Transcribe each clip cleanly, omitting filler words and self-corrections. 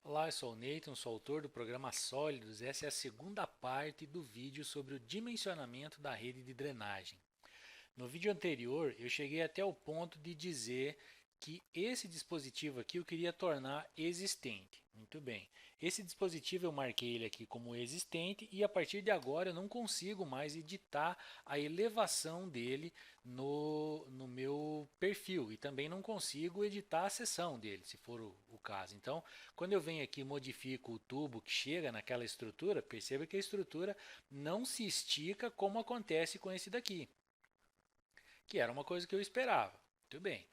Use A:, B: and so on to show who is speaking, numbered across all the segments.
A: Olá, eu sou o Nathan, sou autor do programa Sólidos. Essa é a segunda parte do vídeo sobre o dimensionamento da rede de drenagem. No vídeo anterior, eu cheguei até o ponto de dizer que esse dispositivo aqui eu queria tornar existente. Muito bem. Esse dispositivo eu marquei ele aqui como existente e a partir de agora eu não consigo mais editar a elevação dele no meu perfil e também não consigo editar a seção dele, se for o caso. Então, quando eu venho aqui e modifico o tubo que chega naquela estrutura, perceba que a estrutura não se estica como acontece com esse daqui, que era uma coisa que eu esperava. Muito bem.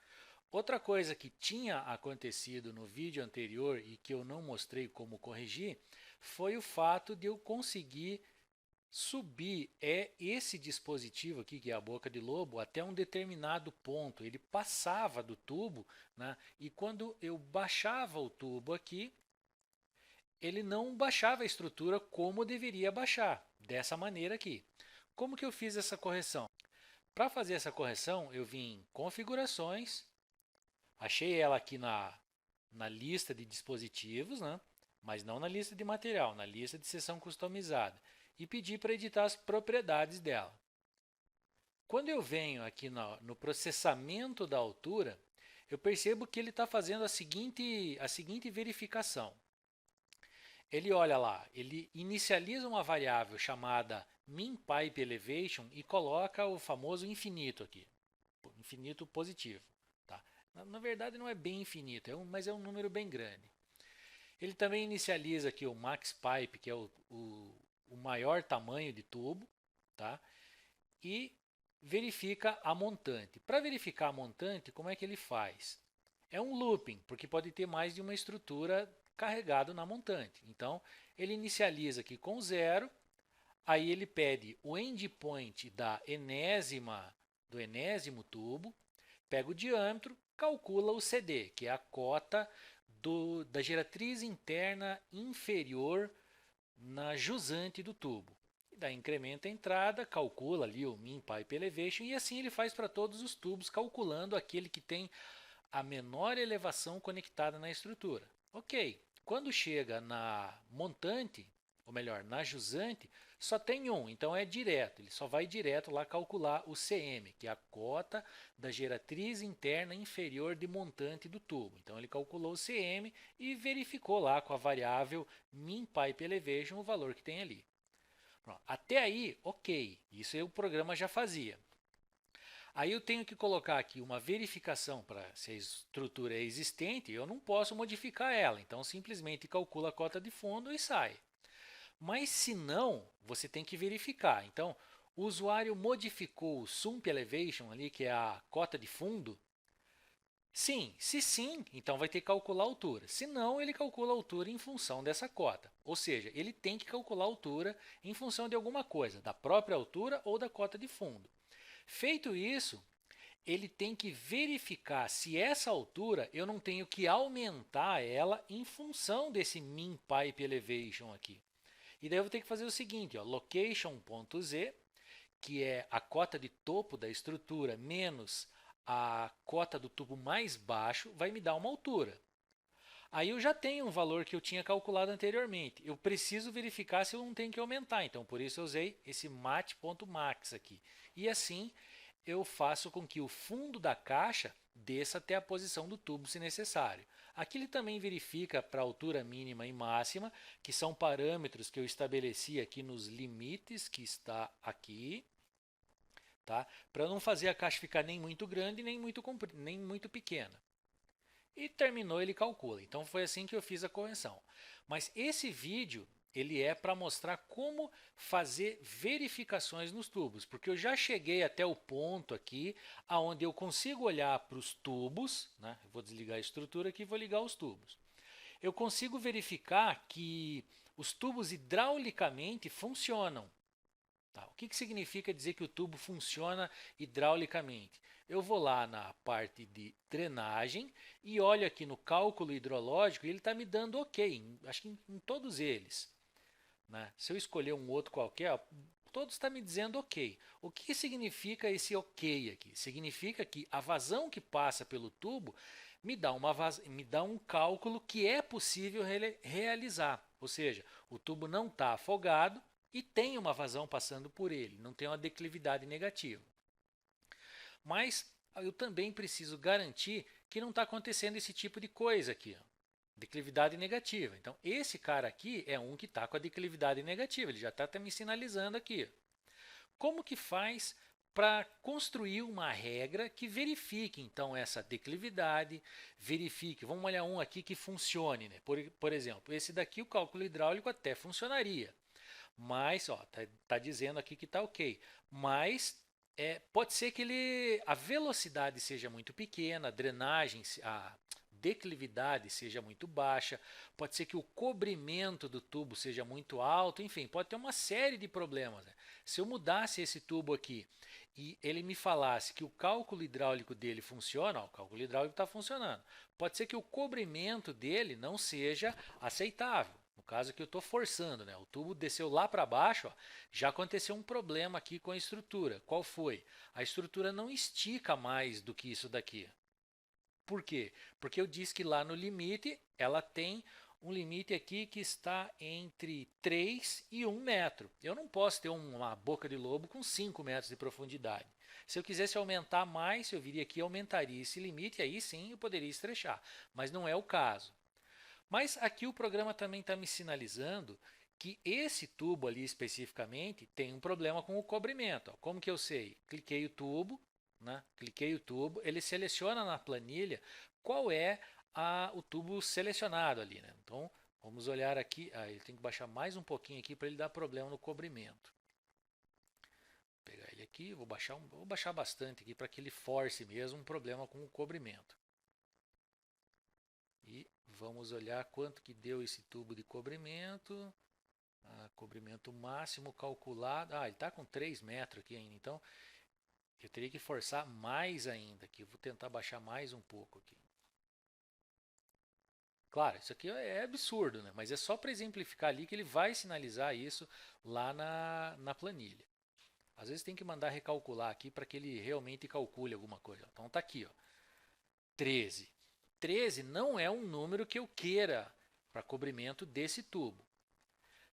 A: Outra coisa que tinha acontecido no vídeo anterior e que eu não mostrei como corrigir foi o fato de eu conseguir subir esse dispositivo aqui, que é a boca de lobo, até um determinado ponto. Ele passava do tubo, né? E quando eu baixava o tubo aqui, ele não baixava a estrutura como deveria baixar, dessa maneira aqui. Como que eu fiz essa correção? Para fazer essa correção, eu vim em configurações, achei ela aqui na lista de dispositivos, né? Mas não na lista de material, na lista de seção customizada. E pedi para editar as propriedades dela. Quando eu venho aqui no processamento da altura, eu percebo que ele está fazendo a seguinte verificação. Ele olha lá, ele inicializa uma variável chamada minPipeElevation e coloca o famoso infinito aqui, infinito positivo. Tá? Na verdade não é bem infinito, mas é um número bem grande. Ele também inicializa aqui o maxPipe, que é o maior tamanho de tubo, tá? E verifica a montante. Para verificar a montante, como é que ele faz? É um looping, porque pode ter mais de uma estrutura carregado na montante. Então, ele inicializa aqui com zero, aí ele pede o endpoint do enésimo tubo, pega o diâmetro, calcula o CD, que é a cota da geratriz interna inferior na jusante do tubo. E daí incrementa a entrada, calcula ali o min pipe elevation e assim ele faz para todos os tubos, calculando aquele que tem a menor elevação conectada na estrutura. Ok, quando chega na montante, ou melhor, na jusante, só tem um, então é direto, ele só vai direto lá calcular o CM, que é a cota da geratriz interna inferior de montante do tubo. Então ele calculou o CM e verificou lá com a variável min pipe elevation o valor que tem ali. Pronto. Até aí, ok, isso aí o programa já fazia. Aí eu tenho que colocar aqui uma verificação para se a estrutura é existente, eu não posso modificar ela, então simplesmente calcula a cota de fundo e sai. Mas se não, você tem que verificar. Então, o usuário modificou o Sump Elevation ali, que é a cota de fundo. Sim, se sim, então vai ter que calcular a altura. Se não, ele calcula a altura em função dessa cota. Ou seja, ele tem que calcular a altura em função de alguma coisa, da própria altura ou da cota de fundo. Feito isso, ele tem que verificar se essa altura eu não tenho que aumentar ela em função desse min pipe elevation aqui. E daí eu vou ter que fazer o seguinte, ó, location.z, que é a cota de topo da estrutura menos a cota do tubo mais baixo, vai me dar uma altura. Aí eu já tenho um valor que eu tinha calculado anteriormente. Eu preciso verificar se eu não tenho que aumentar. Então, por isso eu usei esse mat.max aqui. E assim eu faço com que o fundo da caixa desça até a posição do tubo se necessário. Aqui ele também verifica para a altura mínima e máxima, que são parâmetros que eu estabeleci aqui nos limites que está aqui, tá? Para não fazer a caixa ficar nem muito grande nem muito pequena. E terminou, ele calcula. Então foi assim que eu fiz a correção. Mas esse vídeo ele é para mostrar como fazer verificações nos tubos, porque eu já cheguei até o ponto aqui aonde eu consigo olhar para os tubos, né? Eu vou desligar a estrutura aqui e vou ligar os tubos. Eu consigo verificar que os tubos hidraulicamente funcionam. Tá. O que significa dizer que o tubo funciona hidraulicamente? Eu vou lá na parte de drenagem e olho aqui no cálculo hidrológico e ele está me dando ok, acho que em todos eles. Né? Se eu escolher um outro qualquer, todos estão me dizendo ok. O que significa esse ok aqui? Significa que a vazão que passa pelo tubo me dá um cálculo que é possível realizar. Ou seja, o tubo não está afogado e tem uma vazão passando por ele, não tem uma declividade negativa. Mas eu também preciso garantir que não está acontecendo esse tipo de coisa aqui, ó, declividade negativa. Então, esse cara aqui é um que está com a declividade negativa, ele já está me sinalizando aqui. Como que faz para construir uma regra que verifique então essa declividade, verifique, vamos olhar um aqui que funcione, né? Por exemplo, esse daqui o cálculo hidráulico até funcionaria, mas tá dizendo aqui que está ok, mas pode ser que a velocidade seja muito pequena, a drenagem, a declividade seja muito baixa, pode ser que o cobrimento do tubo seja muito alto, enfim, pode ter uma série de problemas, né? Se eu mudasse esse tubo aqui e ele me falasse que o cálculo hidráulico dele funciona, ó, o cálculo hidráulico está funcionando, pode ser que o cobrimento dele não seja aceitável. No caso que eu estou forçando, né? O tubo desceu lá para baixo, ó, já aconteceu um problema aqui com a estrutura. Qual foi? A estrutura não estica mais do que isso daqui. Por quê? Porque eu disse que lá no limite ela tem um limite aqui que está entre 3 e 1 metro. Eu não posso ter uma boca de lobo com 5 metros de profundidade. Se eu quisesse aumentar mais, eu viria aqui e aumentaria esse limite, e aí sim eu poderia estrechar. Mas não é o caso. Mas aqui o programa também está me sinalizando que esse tubo ali especificamente tem um problema com o cobrimento. Ó. Como que eu sei? Cliquei o tubo, né? Cliquei o tubo, ele seleciona na planilha qual é o tubo selecionado ali. Né? Então vamos olhar aqui, ele tem que baixar mais um pouquinho aqui para ele dar problema no cobrimento. Vou pegar ele aqui, vou baixar bastante aqui para que ele force mesmo um problema com o cobrimento. E vamos olhar quanto que deu esse tubo de cobrimento. Cobrimento máximo calculado. Ele está com 3 metros aqui ainda. Então, eu teria que forçar mais ainda aqui. Vou tentar baixar mais um pouco aqui. Claro, isso aqui é absurdo, né? Mas é só para exemplificar ali que ele vai sinalizar isso lá na planilha. Às vezes tem que mandar recalcular aqui para que ele realmente calcule alguma coisa. Então está aqui, ó, 13. 13 não é um número que eu queira para cobrimento desse tubo.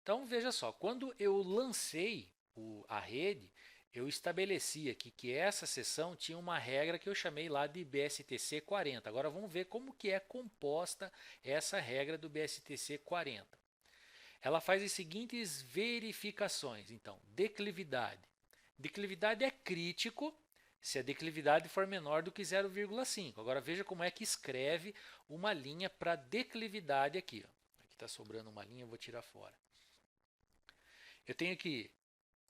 A: Então veja só, quando eu lancei a rede, eu estabeleci aqui que essa seção tinha uma regra que eu chamei lá de BSTC 40. Agora vamos ver como que é composta essa regra do BSTC 40. Ela faz as seguintes verificações. Então, declividade. Declividade é crítico se a declividade for menor do que 0,5. Agora veja como é que escreve uma linha para declividade aqui. Ó. Aqui está sobrando uma linha, eu vou tirar fora. Eu tenho que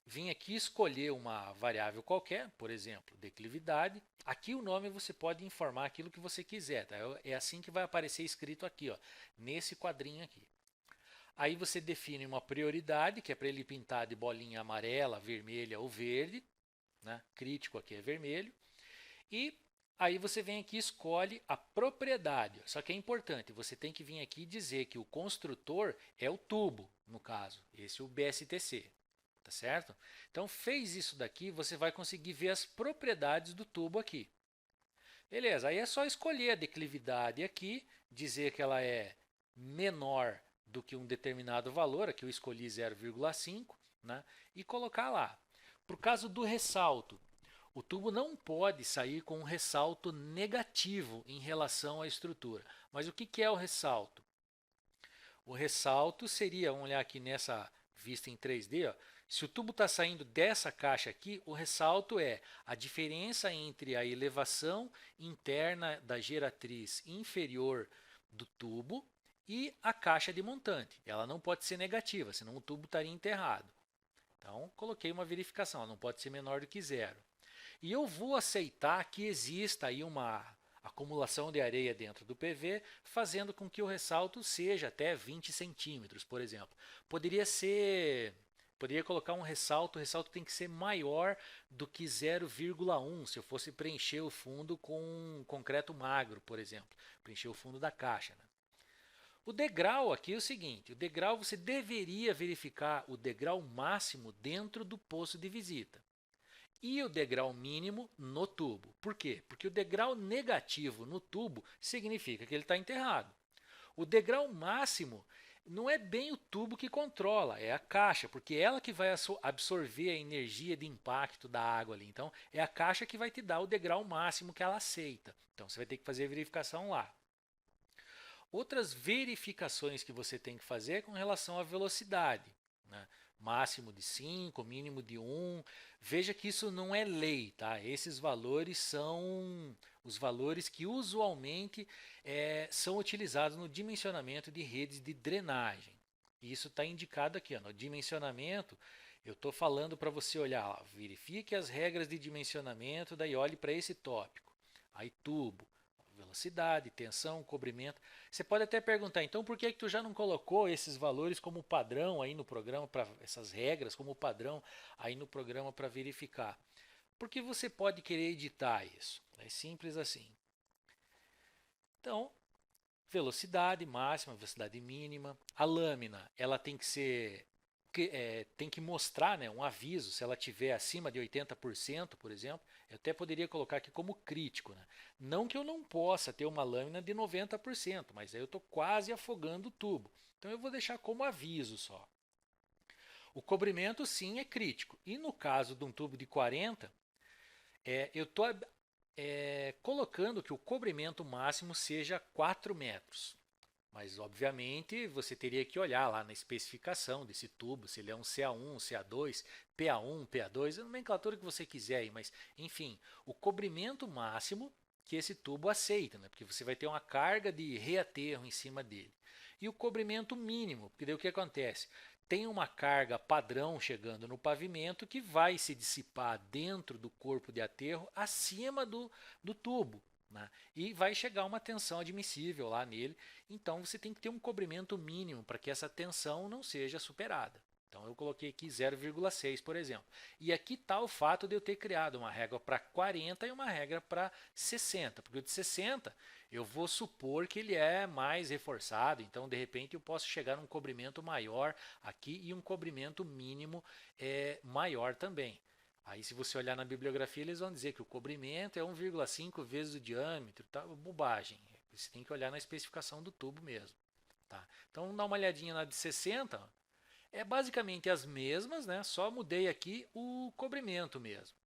A: vir aqui escolher uma variável qualquer, por exemplo, declividade. Aqui o nome você pode informar aquilo que você quiser. Tá? É assim que vai aparecer escrito aqui, ó, nesse quadrinho aqui. Aí você define uma prioridade, que é para ele pintar de bolinha amarela, vermelha ou verde. Né? Crítico aqui é vermelho. E aí você vem aqui e escolhe a propriedade. Só que é importante, você tem que vir aqui e dizer que o construtor é o tubo, no caso. Esse é o BSTC. Tá certo? Então, fez isso daqui, você vai conseguir ver as propriedades do tubo aqui. Beleza, aí é só escolher a declividade aqui, dizer que ela é menor do que um determinado valor, aqui eu escolhi 0,5, né? E colocar lá. Para o caso do ressalto, o tubo não pode sair com um ressalto negativo em relação à estrutura. Mas o que é o ressalto? O ressalto seria, vamos olhar aqui nessa vista em 3D, ó, se o tubo está saindo dessa caixa aqui, o ressalto é a diferença entre a elevação interna da geratriz inferior do tubo e a caixa de montante. Ela não pode ser negativa, senão o tubo estaria enterrado. Então, coloquei uma verificação, ela não pode ser menor do que 0. E eu vou aceitar que exista aí uma acumulação de areia dentro do PV, fazendo com que o ressalto seja até 20 centímetros, por exemplo. Poderia colocar um ressalto, o ressalto tem que ser maior do que 0,1 se eu fosse preencher o fundo com concreto magro, por exemplo, preencher o fundo da caixa. Né? O degrau aqui é o seguinte, o degrau você deveria verificar o degrau máximo dentro do poço de visita. e o degrau mínimo no tubo. Por quê? Porque o degrau negativo no tubo significa que ele está enterrado. O degrau máximo não é bem o tubo que controla, é a caixa, porque é ela que vai absorver a energia de impacto da água ali. Então, é a caixa que vai te dar o degrau máximo que ela aceita. Então, você vai ter que fazer a verificação lá. Outras verificações que você tem que fazer é com relação à velocidade, né? Máximo de 5, mínimo de 1. Veja que isso não é lei, tá? Esses valores são os valores que usualmente são utilizados no dimensionamento de redes de drenagem. E isso está indicado aqui, ó, no dimensionamento. Eu estou falando para você olhar lá, verifique as regras de dimensionamento, daí olhe para esse tópico. Aí tubo, velocidade, tensão, cobrimento. Você pode até perguntar, então por que tu já não colocou esses valores como padrão aí no programa, essas regras como padrão aí no programa para verificar? Porque você pode querer editar isso. É simples assim. Então, velocidade máxima, velocidade mínima. A lâmina, ela tem que ser tem que mostrar, né, um aviso se ela tiver acima de 80%, por exemplo. Eu até poderia colocar aqui como crítico. Né? Não que eu não possa ter uma lâmina de 90%, mas aí eu estou quase afogando o tubo. Então eu vou deixar como aviso só. O cobrimento sim é crítico. E no caso de um tubo de 40, eu estou colocando que o cobrimento máximo seja 4 metros. Mas, obviamente, você teria que olhar lá na especificação desse tubo, se ele é um CA1, CA2, PA1, PA2, a nomenclatura que você quiser aí, mas, enfim, o cobrimento máximo que esse tubo aceita, né? Porque você vai ter uma carga de reaterro em cima dele. E o cobrimento mínimo, porque daí o que acontece? Tem uma carga padrão chegando no pavimento que vai se dissipar dentro do corpo de aterro acima do tubo. Né? E vai chegar uma tensão admissível lá nele, então você tem que ter um cobrimento mínimo para que essa tensão não seja superada. Então eu coloquei aqui 0,6, por exemplo. E aqui está o fato de eu ter criado uma regra para 40 e uma regra para 60, porque o de 60 eu vou supor que ele é mais reforçado, então de repente eu posso chegar a um cobrimento maior aqui e um cobrimento mínimo maior também. Aí se você olhar na bibliografia, eles vão dizer que o cobrimento é 1,5 vezes o diâmetro, tá? Bobagem. Você tem que olhar na especificação do tubo mesmo. Tá? Então vamos dar uma olhadinha na de 60. É basicamente as mesmas, né? Só mudei aqui o cobrimento mesmo.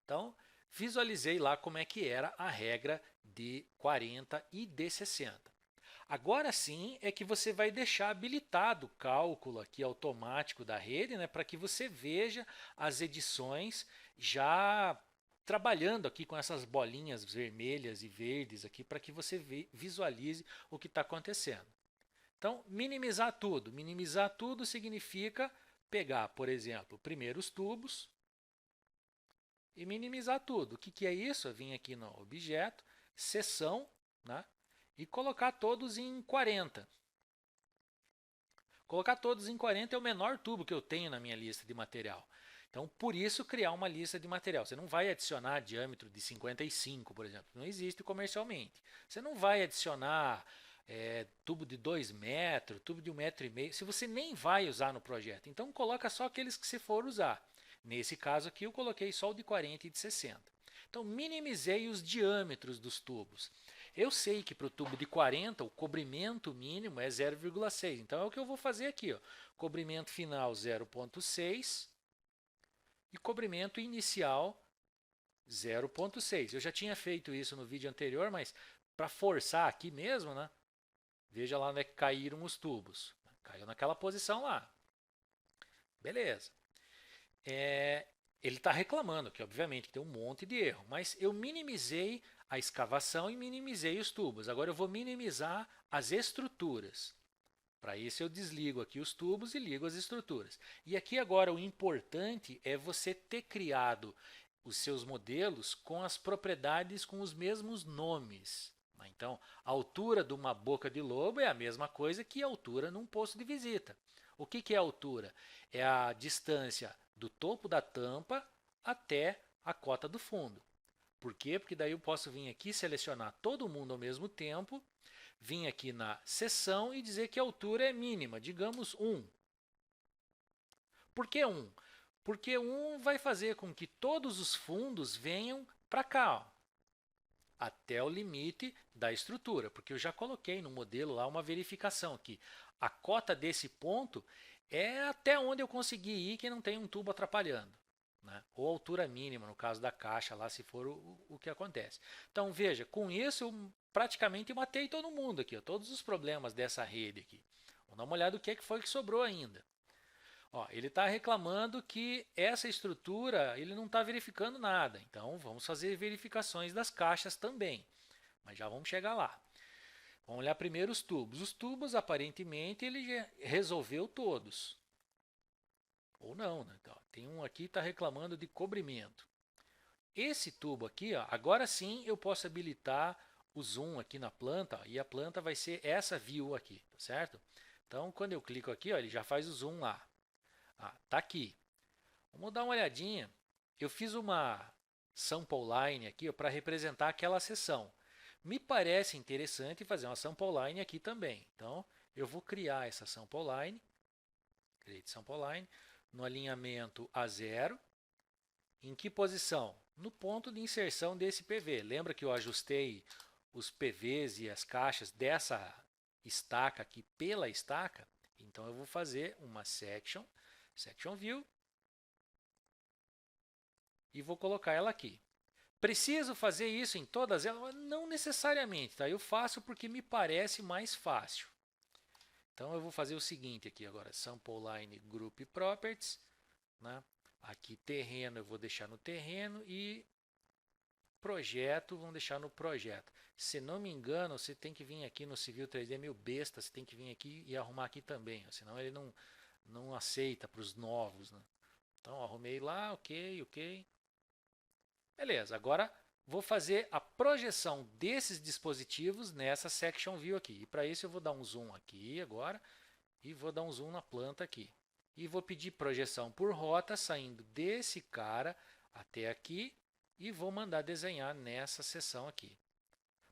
A: Então visualizei lá como é que era a regra de 40 e de 60. Agora sim é que você vai deixar habilitado o cálculo aqui automático da rede, né, para que você veja as edições já trabalhando aqui com essas bolinhas vermelhas e verdes aqui para que você visualize o que está acontecendo. Então, minimizar tudo. Minimizar tudo significa pegar, por exemplo, primeiro os tubos e minimizar tudo. O que é isso? Eu vim aqui no objeto, seção, né? E colocar todos em 40. Colocar todos em 40 é o menor tubo que eu tenho na minha lista de material. Então, por isso, criar uma lista de material. Você não vai adicionar diâmetro de 55, por exemplo. Não existe comercialmente. Você não vai adicionar tubo de 2 metros, tubo de 1,5 metro, se você nem vai usar no projeto. Então, coloca só aqueles que você for usar. Nesse caso aqui, eu coloquei só o de 40 e de 60. Então, minimizei os diâmetros dos tubos. Eu sei que para o tubo de 40 o cobrimento mínimo é 0,6. Então é o que eu vou fazer aqui. Ó. Cobrimento final 0,6 e cobrimento inicial 0,6. Eu já tinha feito isso no vídeo anterior, mas para forçar aqui mesmo, né? Veja lá onde é que caíram os tubos. Caiu naquela posição lá. Beleza. Ele está reclamando que, obviamente, tem um monte de erro, mas eu minimizei a escavação e minimizei os tubos. Agora eu vou minimizar as estruturas. Para isso eu desligo aqui os tubos e ligo as estruturas. E aqui agora o importante é você ter criado os seus modelos com as propriedades com os mesmos nomes. Então, a altura de uma boca de lobo é a mesma coisa que a altura num posto de visita. O que é a altura? É a distância do topo da tampa até a cota do fundo. Por quê? Porque daí eu posso vir aqui selecionar todo mundo ao mesmo tempo, vir aqui na seção e dizer que a altura é mínima, digamos 1. Por que 1? Porque um vai fazer com que todos os fundos venham para cá, ó, até o limite da estrutura, porque eu já coloquei no modelo lá uma verificação que a cota desse ponto é até onde eu consegui ir que não tem um tubo atrapalhando, né? Ou altura mínima, no caso da caixa lá, se for o que acontece. Então veja, com isso eu praticamente matei todo mundo aqui, ó, todos os problemas dessa rede aqui. Vamos dar uma olhada no que foi que sobrou ainda. Ó, ele está reclamando que essa estrutura ele não está verificando nada. Então vamos fazer verificações das caixas também. Mas já vamos chegar lá. Vamos olhar primeiro os tubos. Os tubos aparentemente ele já resolveu todos. Ou não, né? Então, tem um aqui que está reclamando de cobrimento. Esse tubo aqui, ó, agora sim eu posso habilitar o zoom aqui na planta. Ó, e a planta vai ser essa view aqui, tá certo? Então quando eu clico aqui, ó, ele já faz o zoom lá. Ah, tá aqui. Vamos dar uma olhadinha. Eu fiz uma sample line aqui para representar aquela seção. Me parece interessante fazer uma sample line aqui também. Então, eu vou criar essa sample line. Create sample line. No alinhamento a 0. Em que posição? No ponto de inserção desse PV. Lembra que eu ajustei os PVs e as caixas dessa estaca aqui pela estaca? Então, eu vou fazer uma section view, e vou colocar ela aqui. Preciso fazer isso em todas elas? Não necessariamente, tá? Eu faço porque me parece mais fácil. Então eu vou fazer o seguinte aqui agora, sample line group properties, né? Aqui terreno eu vou deixar no terreno e projeto vamos deixar no projeto. Se não me engano, você tem que vir aqui no Civil 3D, é meio besta, você tem que vir aqui e arrumar aqui também, senão ele não aceita para os novos, né? Então arrumei lá, ok. Beleza, agora vou fazer a projeção desses dispositivos nessa section view aqui. E para isso eu vou dar um zoom aqui agora e vou dar um zoom na planta aqui. E vou pedir projeção por rota saindo desse cara até aqui e vou mandar desenhar nessa seção aqui.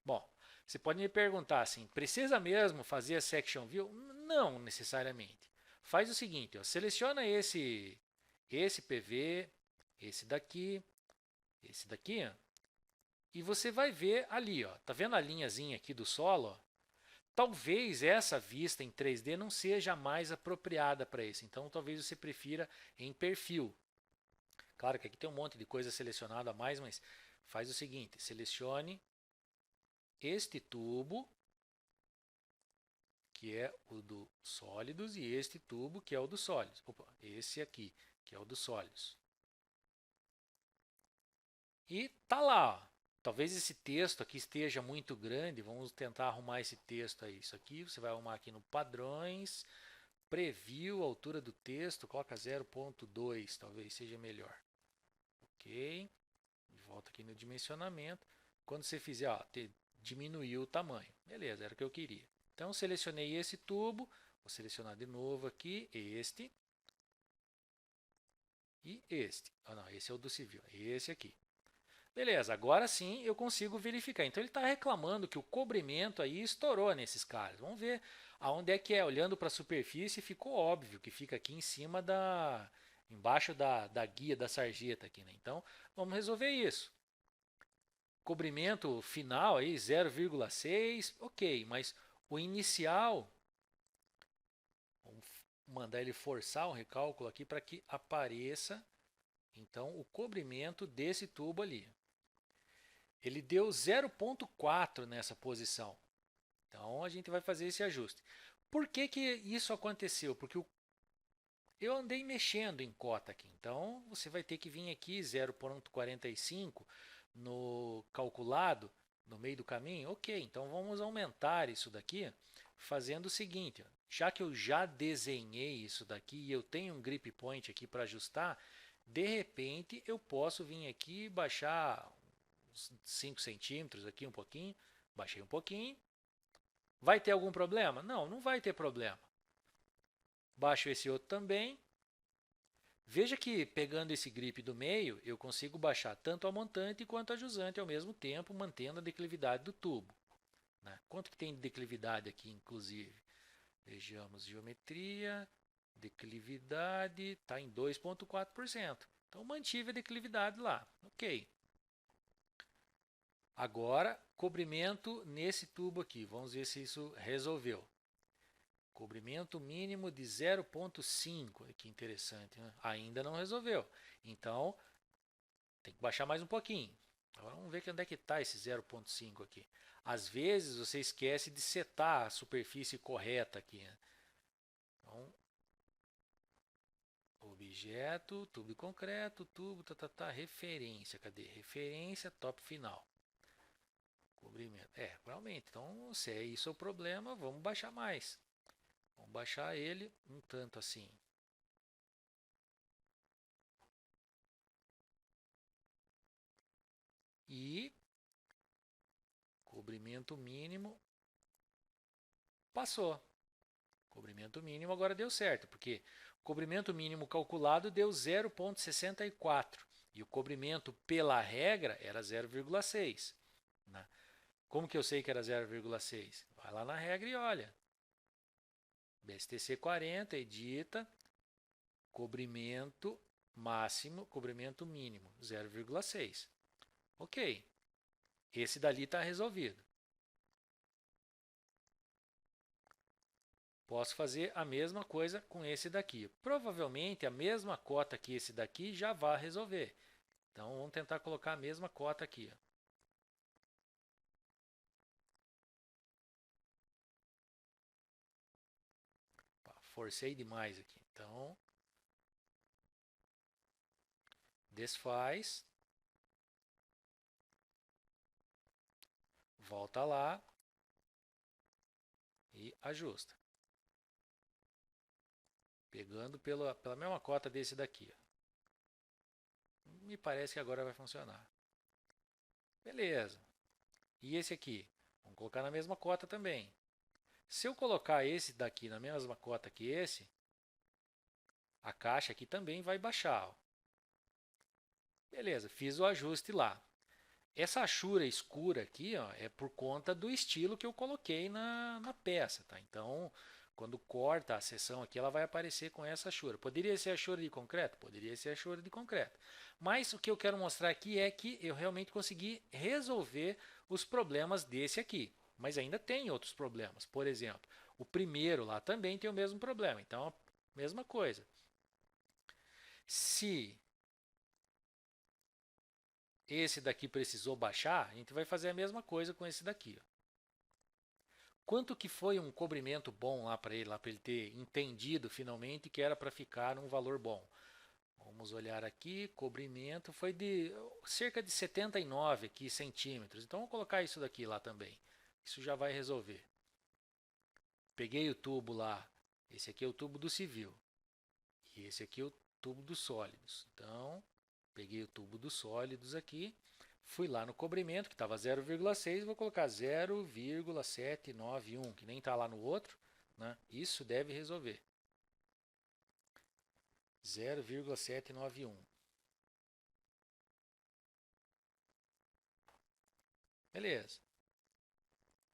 A: Bom, você pode me perguntar assim, precisa mesmo fazer a section view? Não necessariamente. Faz o seguinte, ó, seleciona esse PV, esse daqui, ó, e você vai ver ali, ó, tá vendo a linhazinha aqui do solo? Ó? Talvez essa vista em 3D não seja mais apropriada para isso, então talvez você prefira em perfil. Claro que aqui tem um monte de coisa selecionada a mais, mas faz o seguinte, selecione este tubo, que é o do sólidos, e este tubo, que é o do sólidos. Opa, esse aqui, que é o dos sólidos. E tá lá, ó. Talvez esse texto aqui esteja muito grande, vamos tentar arrumar esse texto aí. Isso aqui você vai arrumar aqui no padrões, preview, altura do texto, coloca 0.2, talvez seja melhor. Ok, volta aqui no dimensionamento. Quando você fizer, ó, diminuiu o tamanho. Beleza, era o que eu queria. Então selecionei esse tubo, vou selecionar de novo aqui este e este. Ah, não, esse é o do civil, esse aqui. Beleza, agora sim eu consigo verificar. Então ele está reclamando que o cobrimento aí estourou nesses caras. Vamos ver aonde é que é. Olhando para a superfície ficou óbvio que fica aqui em cima embaixo da guia da sarjeta aqui, né? Então vamos resolver isso. Cobrimento final aí 0,6, ok, mas o inicial, vamos mandar ele forçar um recálculo aqui para que apareça então o cobrimento desse tubo ali. Ele deu 0,4 nessa posição. Então a gente vai fazer esse ajuste. Por que isso aconteceu? Porque eu andei mexendo em cota aqui. Então você vai ter que vir aqui 0,45 no calculado no meio do caminho. Ok, então vamos aumentar isso daqui fazendo o seguinte. Já que eu já desenhei isso daqui e eu tenho um grip point aqui para ajustar, de repente eu posso vir aqui e baixar 5 centímetros aqui um pouquinho, baixei um pouquinho. Vai ter algum problema? Não, não vai ter problema. Baixo esse outro também. Veja que pegando esse grip do meio, eu consigo baixar tanto a montante quanto a jusante ao mesmo tempo, mantendo a declividade do tubo. Né? Quanto que tem de declividade aqui, inclusive? Vejamos geometria, Declividade está em 2,4%. Então, mantive a declividade lá. Ok. Agora, cobrimento nesse tubo aqui. Vamos ver se isso resolveu. Cobrimento mínimo de 0,5. Que interessante, né? Ainda não resolveu. Então, tem que baixar mais um pouquinho. Agora vamos ver onde é que está esse 0,5 aqui. Às vezes você esquece de setar a superfície correta aqui, né? Então, objeto, tubo de concreto, tubo, referência. Cadê? Referência, top final. Cobrimento. Realmente. Então, se é isso o problema, vamos baixar mais. Vamos baixar ele um tanto assim. E cobrimento mínimo passou. Cobrimento mínimo agora deu certo, porque o cobrimento mínimo calculado deu 0,64 e o cobrimento pela regra era 0,6. Né? Como que eu sei que era 0,6? Vai lá na regra e olha. BSTC 40, edita, cobrimento máximo, cobrimento mínimo, 0,6. Ok, esse dali está resolvido. Posso fazer a mesma coisa com esse daqui. Provavelmente a mesma cota que esse daqui já vai resolver. Então vamos tentar colocar a mesma cota aqui. Forcei demais aqui. Então, desfaz. Volta lá e ajusta. Pegando pela mesma cota desse daqui. Me parece que agora vai funcionar. Beleza. E esse aqui? Vamos colocar na mesma cota também. Se eu colocar esse daqui na mesma cota que esse, a caixa aqui também vai baixar. Ó. Beleza, fiz o ajuste lá. Essa achura escura aqui ó, é por conta do estilo que eu coloquei na peça. Tá? Então, quando corta a seção aqui, ela vai aparecer com essa achura. Poderia ser achura de concreto? Poderia ser achura de concreto. Mas o que eu quero mostrar aqui é que eu realmente consegui resolver os problemas desse aqui. Mas ainda tem outros problemas. Por exemplo, o primeiro lá também tem o mesmo problema. Então, mesma coisa. Se esse daqui precisou baixar, a gente vai fazer a mesma coisa com esse daqui. Ó. Quanto que foi um cobrimento bom lá para ele ter entendido finalmente que era para ficar um valor bom? Vamos olhar aqui, cobrimento foi de cerca de 79 aqui, centímetros. Então vamos colocar isso daqui lá também. Isso já vai resolver. Peguei o tubo lá, esse aqui é o tubo do civil. E esse aqui é o tubo dos sólidos. Então, peguei o tubo dos sólidos aqui, fui lá no cobrimento, que estava 0,6, vou colocar 0,791, que nem está lá no outro. Né? Isso deve resolver. 0,791. Beleza.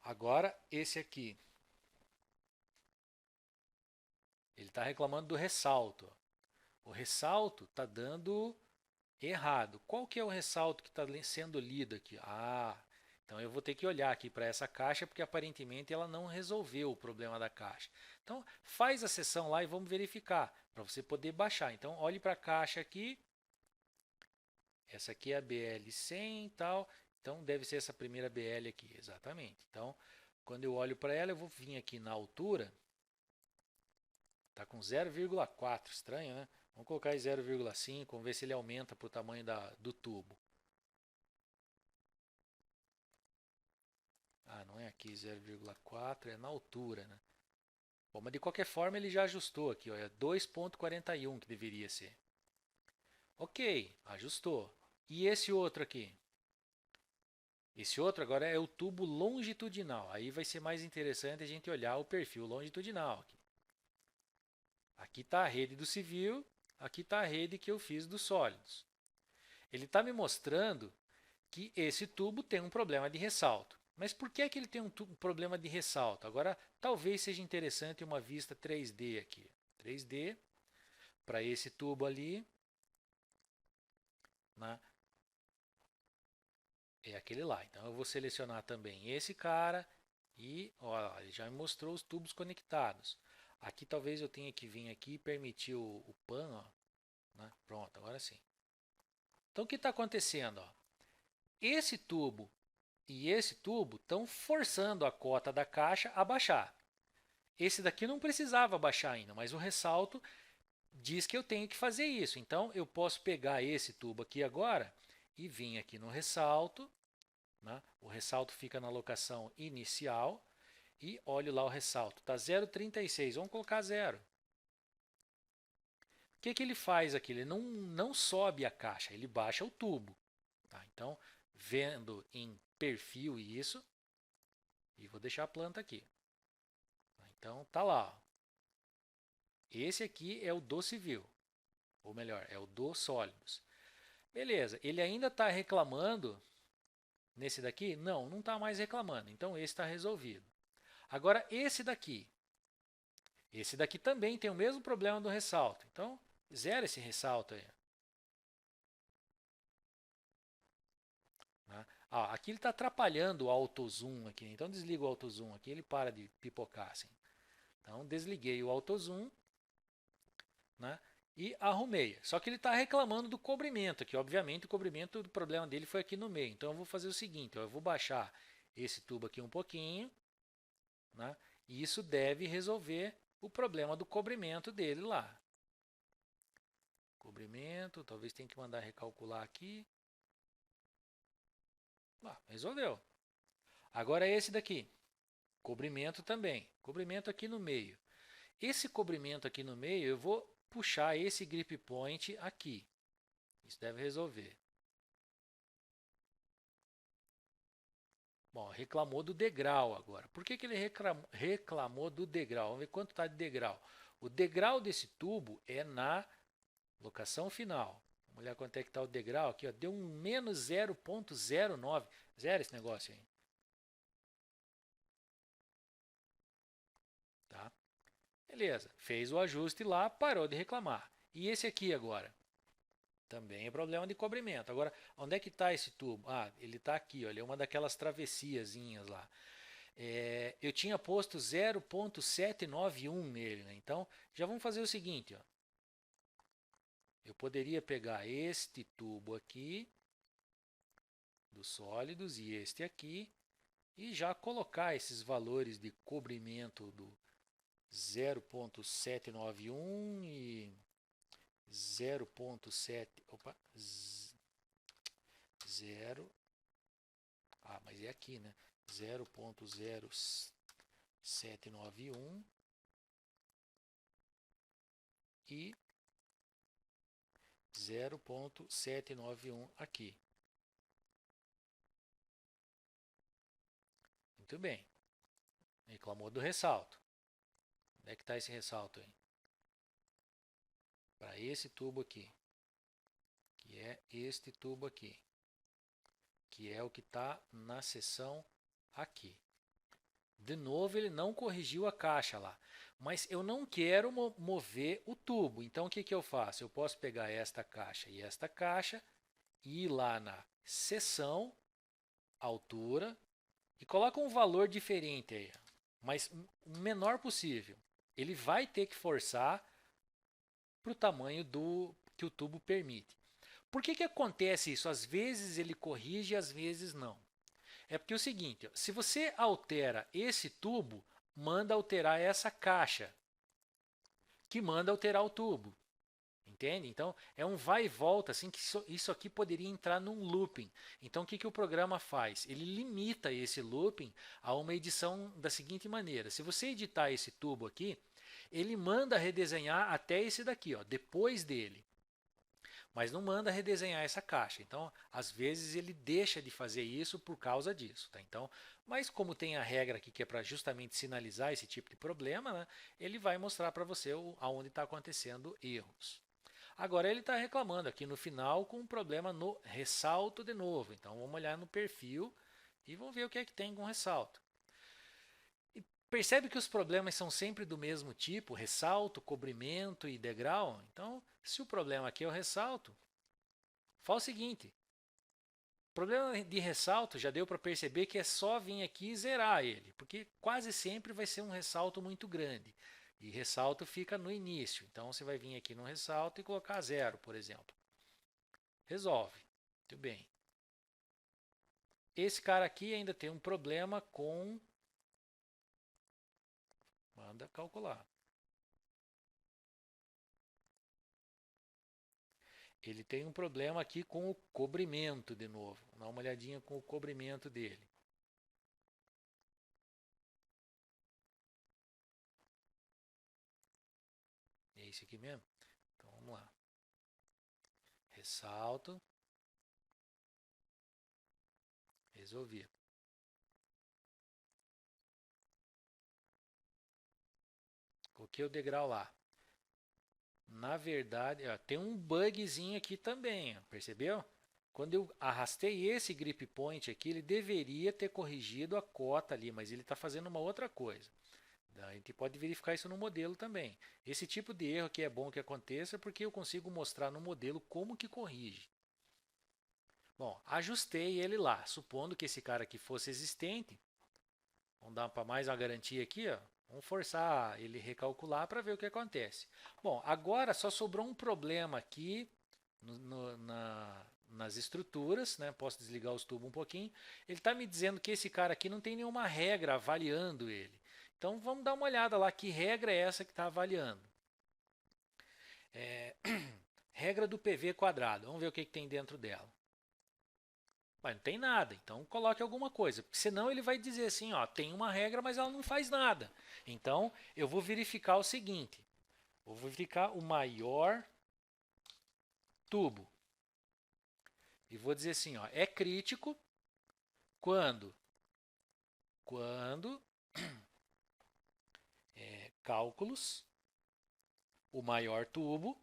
A: Agora, esse aqui. Ele está reclamando do ressalto. O ressalto está dando errado. Qual que é o ressalto que está sendo lido aqui? Então eu vou ter que olhar aqui para essa caixa porque aparentemente ela não resolveu o problema da caixa. Então faz a sessão lá e vamos verificar para você poder baixar. Então olhe para a caixa aqui. Essa aqui é a BL100 e tal. Então deve ser essa primeira BL aqui, exatamente. Então quando eu olho para ela eu vou vir aqui na altura. Está com 0,4, estranho, né? Vamos colocar em 0,5, vamos ver se ele aumenta para o tamanho do tubo. Não é aqui 0,4, é na altura, né? Bom, mas de qualquer forma ele já ajustou aqui, ó, é 2,41 que deveria ser. Ok, ajustou. E esse outro aqui? Esse outro agora é o tubo longitudinal. Aí vai ser mais interessante a gente olhar o perfil longitudinal. Aqui está a rede do civil, aqui está a rede que eu fiz dos sólidos. Ele está me mostrando que esse tubo tem um problema de ressalto. Mas por que, ele tem um problema de ressalto? Agora, talvez seja interessante uma vista 3D aqui. 3D, para esse tubo ali, né? É aquele lá. Então eu vou selecionar também esse cara e ó, ele já me mostrou os tubos conectados. Aqui talvez eu tenha que vir aqui e permitir o pan, ó, né? Pronto, agora sim. Então o que está acontecendo? Ó? Esse tubo e esse tubo estão forçando a cota da caixa a baixar. Esse daqui não precisava baixar ainda, mas o ressalto diz que eu tenho que fazer isso. Então eu posso pegar esse tubo aqui agora e vir aqui no ressalto, né? O ressalto fica na locação inicial e olho lá o ressalto, está 0,36, vamos colocar 0. O que ele faz aqui? Ele não sobe a caixa, ele baixa o tubo. Tá? Então, vendo em perfil isso, e vou deixar a planta aqui. Então, tá lá. Esse aqui é o do civil, ou melhor, é o do sólidos. Beleza, ele ainda está reclamando nesse daqui? Não está mais reclamando, então esse está resolvido. Agora, esse daqui também tem o mesmo problema do ressalto, então zera esse ressalto aí. Aqui ele está atrapalhando o auto zoom aqui, então desliga o auto zoom aqui, ele para de pipocar assim. Então desliguei o auto zoom, né, e arrumei. Só que ele está reclamando do cobrimento aqui, obviamente o cobrimento do problema dele foi aqui no meio. Então eu vou fazer o seguinte, eu vou baixar esse tubo aqui um pouquinho, né, e isso deve resolver o problema do cobrimento dele lá. Cobrimento, talvez tenha que mandar recalcular aqui. Resolveu. Agora esse daqui. Cobrimento também. Cobrimento aqui no meio. Esse cobrimento aqui no meio, eu vou puxar esse grip point aqui. Isso deve resolver. Bom, reclamou do degrau agora. Por que ele reclamou do degrau? Vamos ver quanto está de degrau. O degrau desse tubo é na locação final. Vamos olhar quanto é que está o degrau aqui. Ó. Deu um menos 0,09. Zero esse negócio aí. Tá? Beleza. Fez o ajuste lá, parou de reclamar. E esse aqui agora? Também é problema de cobrimento. Agora, onde é que está esse tubo? Ele está aqui. Ó, ele é uma daquelas travessiazinhas lá. Eu tinha posto 0,791 nele. Né? Então, já vamos fazer o seguinte. Ó. Eu poderia pegar este tubo aqui, dos sólidos, e este aqui, e já colocar esses valores de cobrimento do 0,791 e 0,7, opa, 0, mas é aqui, né? 0,0791 e 0,791 aqui. Muito bem. Reclamou do ressalto. Onde é que está esse ressalto aí? Para esse tubo aqui. Que é este tubo aqui. Que é o que está na seção aqui. De novo, ele não corrigiu a caixa lá. Mas eu não quero mover o tubo. Então, o que eu faço? Eu posso pegar esta caixa e ir lá na seção, altura, e coloca um valor diferente aí, mas o menor possível. Ele vai ter que forçar para o tamanho que o tubo permite. Por que acontece isso? Às vezes ele corrige, às vezes não. É porque é o seguinte, se você altera esse tubo, manda alterar essa caixa, que manda alterar o tubo. Entende? Então, é um vai e volta, assim, que isso aqui poderia entrar num looping. Então, o que o programa faz? Ele limita esse looping a uma edição da seguinte maneira. Se você editar esse tubo aqui, ele manda redesenhar até esse daqui, ó, depois dele. Mas não manda redesenhar essa caixa. Então, às vezes, ele deixa de fazer isso por causa disso. Tá? Então, mas como tem a regra aqui que é para justamente sinalizar esse tipo de problema, né, ele vai mostrar para você aonde está acontecendo erros. Agora ele está reclamando aqui no final com um problema no ressalto de novo. Então vamos olhar no perfil e vamos ver o que é que tem com ressalto. E Percebe que os problemas são sempre do mesmo tipo, ressalto, cobrimento e degrau? Então, se o problema aqui é o ressalto, faz o seguinte, o problema de ressalto já deu para perceber que é só vir aqui e zerar ele, porque quase sempre vai ser um ressalto muito grande. E ressalto fica no início, então você vai vir aqui no ressalto e colocar 0, por exemplo. Resolve. Muito bem. Esse cara aqui ainda tem um problema com... Manda calcular. Ele tem um problema aqui com o cobrimento de novo. Dá uma olhadinha com o cobrimento dele. É esse aqui mesmo? Então vamos lá. Ressalto. Resolvi. Coloquei o degrau lá. Na verdade, ó, tem um bugzinho aqui também, ó, percebeu? Quando eu arrastei esse grip point aqui, ele deveria ter corrigido a cota ali, mas ele está fazendo uma outra coisa. A gente pode verificar isso no modelo também. Esse tipo de erro aqui é bom que aconteça porque eu consigo mostrar no modelo como que corrige. Bom, ajustei ele lá, supondo que esse cara aqui fosse existente. Vamos dar para mais uma garantia aqui, ó. Vamos forçar ele recalcular para ver o que acontece. Bom, agora só sobrou um problema aqui nas estruturas, né? Posso desligar os tubos um pouquinho. Ele está me dizendo que esse cara aqui não tem nenhuma regra avaliando ele. Então vamos dar uma olhada lá, que regra é essa que está avaliando. Regra do PV quadrado, vamos ver o que tem dentro dela. Mas não tem nada, então coloque alguma coisa, porque senão ele vai dizer assim, ó, tem uma regra, mas ela não faz nada. Então eu vou verificar o seguinte, vou verificar o maior tubo e vou dizer assim, ó, é crítico quando cálculos, o maior tubo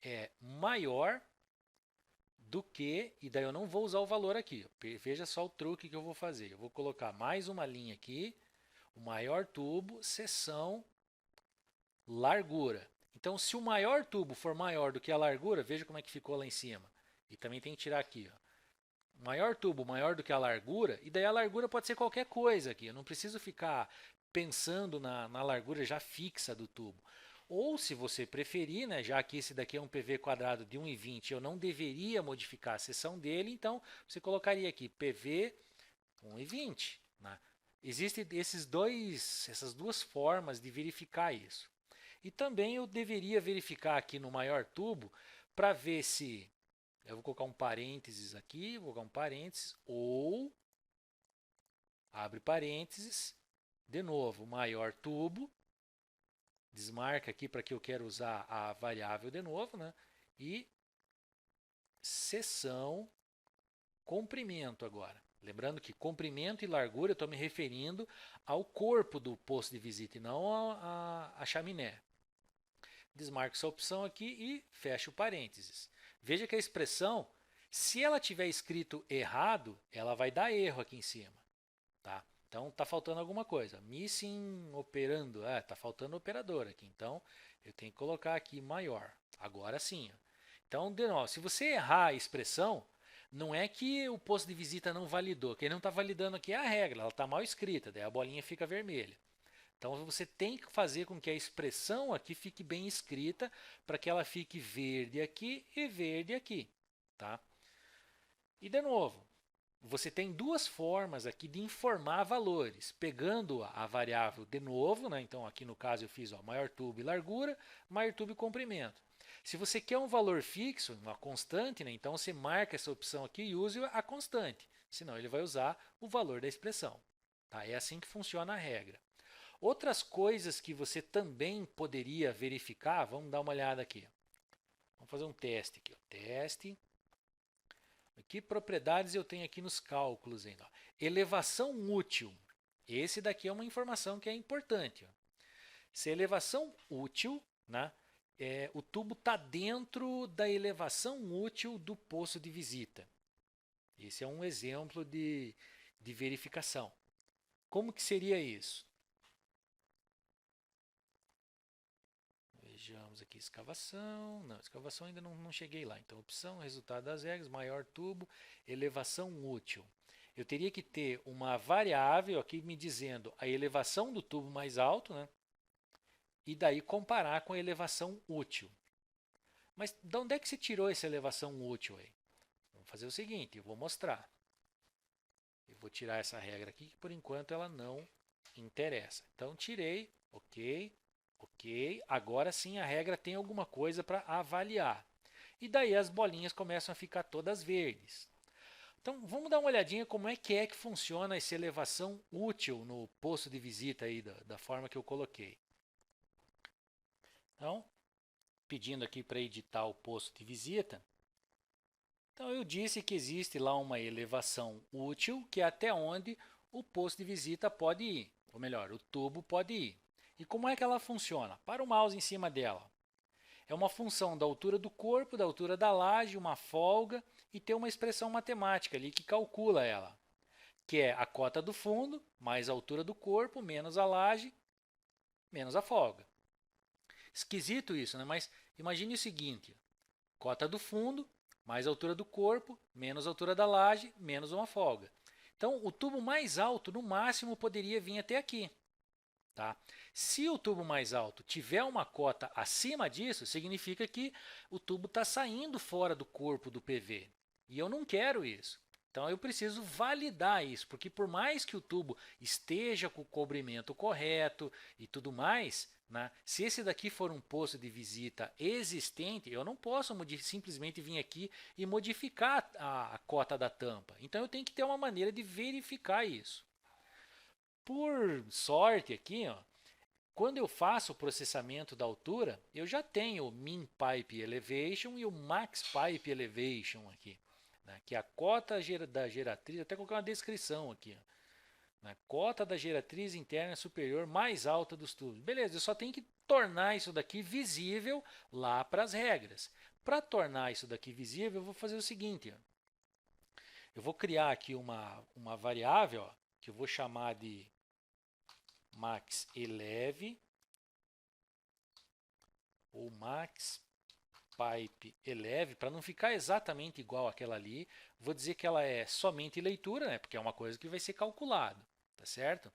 A: é maior do que, e daí eu não vou usar o valor aqui. Veja só o truque que eu vou fazer. Eu vou colocar mais uma linha aqui, o maior tubo, seção, largura. Então, se o maior tubo for maior do que a largura, veja como é que ficou lá em cima. E também tem que tirar aqui, ó. O maior tubo maior do que a largura, e daí a largura pode ser qualquer coisa aqui. Eu não preciso ficar pensando na largura já fixa do tubo. Ou, se você preferir, né, já que esse daqui é um PV quadrado de 1,20, eu não deveria modificar a seção dele, então você colocaria aqui PV 1,20. Né? Existem essas duas formas de verificar isso. E também eu deveria verificar aqui no maior tubo para ver se... Eu vou colocar um parênteses aqui, vou colocar um parênteses, ou... Abre parênteses, de novo, maior tubo, desmarca aqui para que eu quero usar a variável de novo, né? E seção comprimento agora. Lembrando que comprimento e largura eu estou me referindo ao corpo do posto de visita e não a chaminé. Desmarco essa opção aqui e fecho parênteses. Veja que a expressão, se ela tiver escrito errado, ela vai dar erro aqui em cima. Tá? Então está faltando alguma coisa. Missing operando. Está faltando operador aqui. Então eu tenho que colocar aqui maior. Agora sim. Ó. Então, de novo, se você errar a expressão, não é que o posto de visita não validou. Quem não está validando aqui é a regra. Ela está mal escrita. Daí a bolinha fica vermelha. Então você tem que fazer com que a expressão aqui fique bem escrita para que ela fique verde aqui e verde aqui. Tá? E de novo, você tem duas formas aqui de informar valores, pegando a variável de novo, né? Então aqui no caso eu fiz ó, maior tubo e largura, maior tubo e comprimento. Se você quer um valor fixo, uma constante, né? Então você marca essa opção aqui e use a constante, senão ele vai usar o valor da expressão. Tá? É assim que funciona a regra. Outras coisas que você também poderia verificar, vamos dar uma olhada aqui. Vamos fazer um teste aqui. Ó. Teste. Que propriedades eu tenho aqui nos cálculos ainda? Ó. Elevação útil. Esse daqui é uma informação que é importante. Ó. Se a elevação útil, né, o tubo está dentro da elevação útil do posto de visita. Esse é um exemplo de verificação. como que seria isso? Vejamos aqui, escavação. Não, escavação ainda não cheguei lá. Então, opção, resultado das regras, maior tubo, elevação útil. Eu teria que ter uma variável aqui me dizendo a elevação do tubo mais alto, né? E daí comparar com a elevação útil. Mas de onde é que se tirou essa elevação útil aí? Vamos fazer o seguinte, eu vou mostrar. Eu vou tirar essa regra aqui, que por enquanto ela não interessa. Então, tirei, ok, ok. Agora sim a regra tem alguma coisa para avaliar. E daí as bolinhas começam a ficar todas verdes. Então, vamos dar uma olhadinha como é que funciona essa elevação útil no posto de visita aí, da forma que eu coloquei. Então, pedindo aqui para editar o posto de visita. Então, eu disse que existe lá uma elevação útil, que é até onde o posto de visita pode ir. Ou melhor, o tubo pode ir. E como é que ela funciona? Para o mouse em cima dela. É uma função da altura do corpo, da altura da laje, uma folga e tem uma expressão matemática ali que calcula ela. Que é a cota do fundo, mais a altura do corpo, menos a laje, menos a folga. Esquisito isso, né? Mas imagine o seguinte. Cota do fundo, mais a altura do corpo, menos a altura da laje, menos uma folga. Então, o tubo mais alto, no máximo, poderia vir até aqui. Tá? Se o tubo mais alto tiver uma cota acima disso, significa que o tubo está saindo fora do corpo do PV. E eu não quero isso. Então eu preciso validar isso, porque por mais que o tubo esteja com o cobrimento correto e tudo mais, né, se esse daqui for um posto de visita existente, eu não posso simplesmente vir aqui e modificar a cota da tampa. Então eu tenho que ter uma maneira de verificar isso. Por sorte aqui, ó, quando eu faço o processamento da altura, eu já tenho o Min Pipe Elevation e o Max Pipe Elevation aqui. Né, que é a cota da geratriz, até colocar uma descrição aqui. Ó, né, cota da geratriz interna superior mais alta dos tubos. Beleza, eu só tenho que tornar isso daqui visível lá para as regras. Para tornar isso daqui visível, eu vou fazer o seguinte. Ó, eu vou criar aqui uma variável ó, que eu vou chamar de max eleve ou max pipe eleve, para não ficar exatamente igual àquela ali, vou dizer que ela é somente leitura, né, porque é uma coisa que vai ser calculado, tá certo?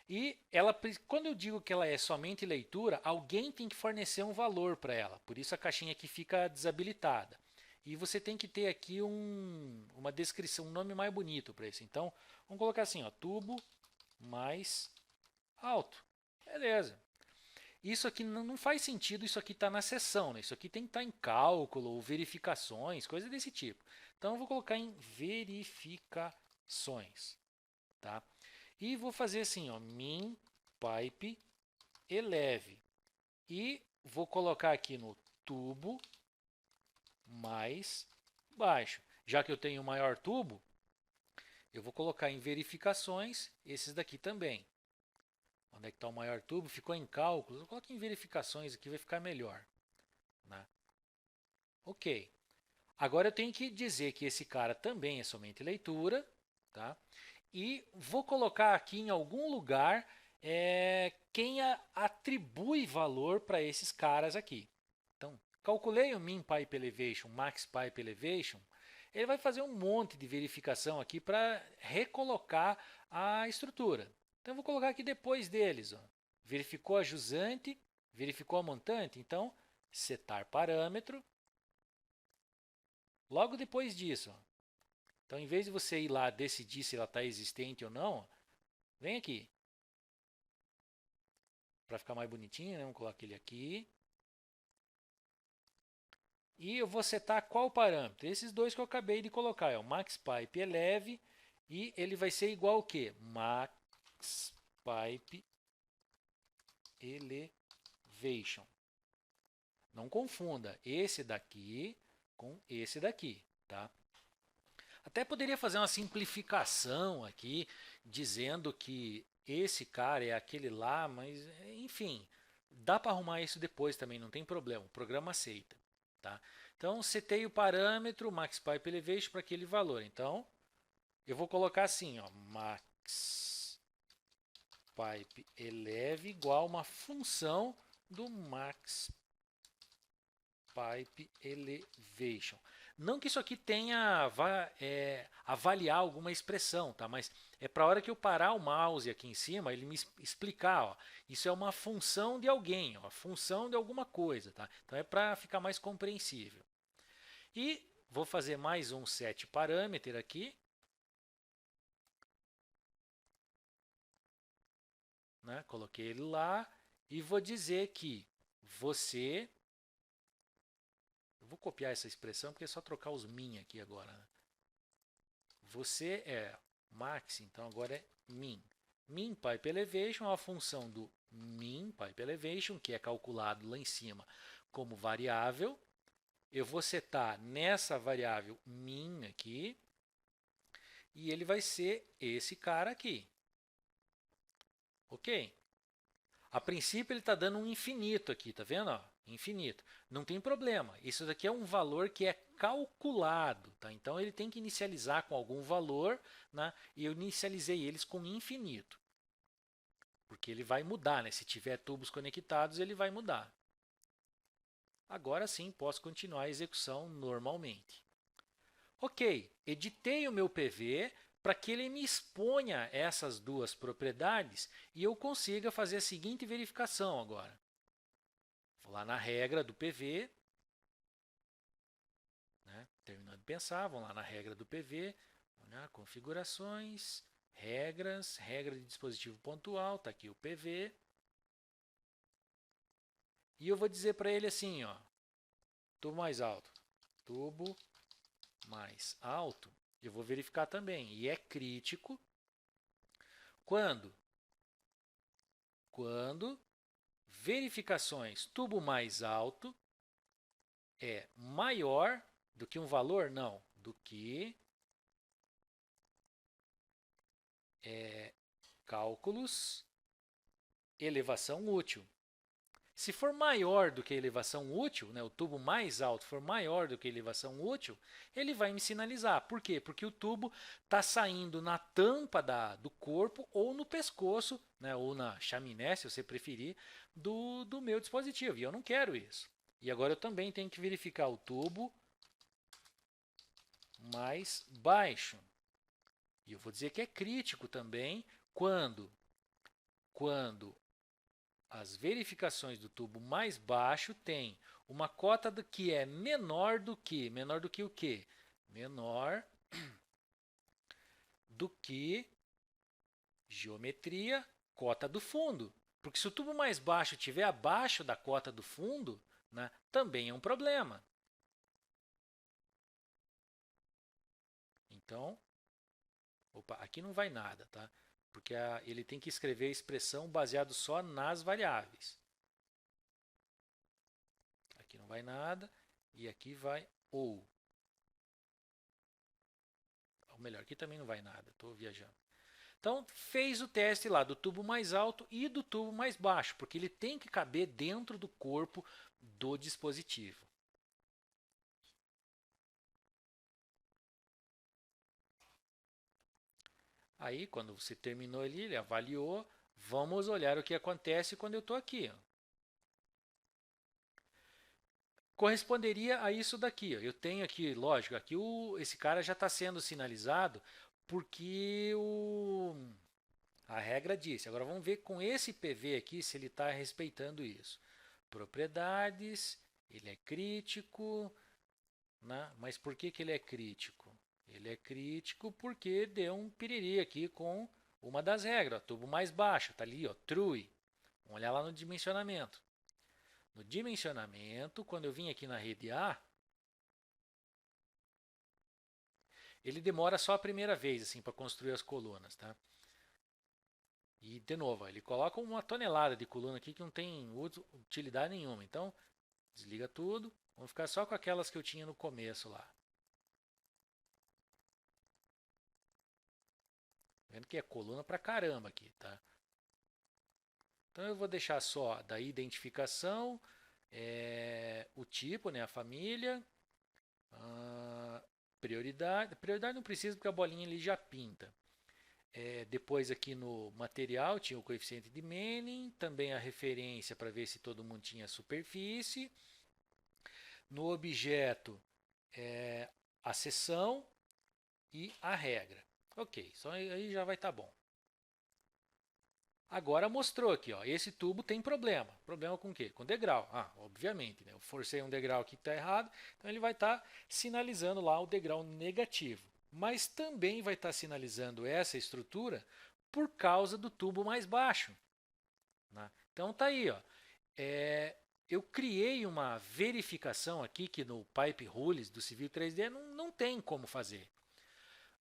A: E ela, quando eu digo que ela é somente leitura, alguém tem que fornecer um valor para ela, por isso a caixinha aqui fica desabilitada. E você tem que ter aqui uma descrição, um nome mais bonito para isso. Então, vamos colocar assim, ó, tubo mais alto. Beleza. Isso aqui não faz sentido, isso aqui está na seção, né? Isso aqui tem que estar em cálculo ou verificações, coisa desse tipo. Então eu vou colocar em verificações, tá? E vou fazer assim, ó, min pipe eleve. E vou colocar aqui no tubo mais baixo. Já que eu tenho o maior tubo, eu vou colocar em verificações esses daqui também. Onde é que está o maior tubo? Ficou em cálculos. Eu coloco em verificações aqui, vai ficar melhor. Né? Ok. Agora eu tenho que dizer que esse cara também é somente leitura. Tá? E vou colocar aqui em algum lugar quem atribui valor para esses caras aqui. Então, calculei o Min Pipe Elevation, Max Pipe Elevation. Ele vai fazer um monte de verificação aqui para recolocar a estrutura. Então, eu vou colocar aqui depois deles. Ó. Verificou a jusante, verificou a montante. Então, setar parâmetro. Logo depois disso. Ó. Então, em vez de você ir lá decidir se ela está existente ou não, vem aqui. Para ficar mais bonitinho, né? Vamos colocar ele aqui. E eu vou setar qual parâmetro? Esses dois que eu acabei de colocar. É o Max Pipe Eleve e ele vai ser igual ao quê? Max Pipe Elevation. Não confunda esse daqui com esse daqui, tá? Até poderia fazer uma simplificação aqui, dizendo que esse cara é aquele lá, mas enfim, dá para arrumar isso depois também, não tem problema, o programa aceita, tá? Então, setei o parâmetro Max Pipe Elevation para aquele valor. Então, eu vou colocar assim, ó, Max pipe eleve igual uma função do max pipe elevation. Não que isso aqui tenha avaliar alguma expressão, tá? Mas é para a hora que eu parar o mouse aqui em cima, ele me explicar, ó, isso é uma função de alguém, ó, função de alguma coisa, tá? Então é para ficar mais compreensível. E vou fazer mais um set parameter aqui, né? Coloquei ele lá e vou dizer que você, eu vou copiar essa expressão porque é só trocar os min aqui agora, né? Você é max, então agora é min. Min pipe elevation é uma função do min pipe elevation, que é calculado lá em cima como variável. Eu vou setar nessa variável min aqui, e ele vai ser esse cara aqui. Ok? A princípio ele está dando um infinito aqui, tá vendo? Ó, infinito. Não tem problema. Isso daqui é um valor que é calculado, tá? Então ele tem que inicializar com algum valor, né? E eu inicializei eles com infinito. Porque ele vai mudar, né? Se tiver tubos conectados, ele vai mudar. Agora sim, posso continuar a execução normalmente. Ok, editei o meu PV para que ele me exponha essas duas propriedades e eu consiga fazer a seguinte verificação agora. Vou lá na regra do PV, né? Terminando de pensar, vamos lá na regra do PV, né? Configurações, regras, regra de dispositivo pontual, está aqui o PV. E eu vou dizer para ele assim, ó, tubo mais alto, tubo mais alto, eu vou verificar também, e é crítico quando verificações tubo mais alto é maior do que um valor? Não, do que cálculos elevação útil. Se for maior do que a elevação útil, né, o tubo mais alto for maior do que a elevação útil, ele vai me sinalizar. Por quê? Porque o tubo está saindo na tampa do corpo ou no pescoço, né, ou na chaminé, se você preferir, do meu dispositivo. E eu não quero isso. E agora eu também tenho que verificar o tubo mais baixo. E eu vou dizer que é crítico também quando as verificações do tubo mais baixo têm uma cota que é menor do que o quê? Menor do que geometria cota do fundo. Porque se o tubo mais baixo estiver abaixo da cota do fundo, né, também é um problema. Então, opa, aqui não vai nada, tá? Porque ele tem que escrever a expressão baseado só nas variáveis. Aqui não vai nada e aqui vai ou. Ou melhor, aqui também não vai nada, estou viajando. Então, fez o teste lá do tubo mais alto e do tubo mais baixo, porque ele tem que caber dentro do corpo do dispositivo. Aí, quando você terminou ali, ele avaliou. Vamos olhar o que acontece quando eu estou aqui. Ó. Corresponderia a isso daqui. Ó. Eu tenho aqui, lógico, aqui esse cara já está sendo sinalizado porque a regra disse. Agora vamos ver com esse PV aqui se ele está respeitando isso. Propriedades, ele é crítico, né? Mas por que ele é crítico? Ele é crítico porque deu um piriri aqui com uma das regras. Ó, tubo mais baixo, está ali, ó, true. Vamos olhar lá no dimensionamento. No dimensionamento, quando eu vim aqui na rede A, ele demora só a primeira vez assim para construir as colunas, tá? E de novo, ele coloca uma tonelada de coluna aqui que não tem utilidade nenhuma. Então, desliga tudo. Vamos ficar só com aquelas que eu tinha no começo lá. Vendo que é coluna pra caramba aqui, tá? Então eu vou deixar só da identificação, o tipo, né, a família, prioridade. Prioridade não precisa porque a bolinha ali já pinta. Depois aqui no material tinha o coeficiente de Manning, também a referência para ver se todo mundo tinha superfície. No objeto, a seção e a regra. Ok, só aí já vai estar bom. Agora mostrou aqui, ó, esse tubo tem problema. Problema com o quê? Com degrau. Obviamente, né? Eu forcei um degrau aqui que está errado, então ele vai estar sinalizando lá o degrau negativo. Mas também vai estar sinalizando essa estrutura por causa do tubo mais baixo. Né? Então tá aí, ó. Eu criei uma verificação aqui que no Pipe Rules do Civil 3D não tem como fazer.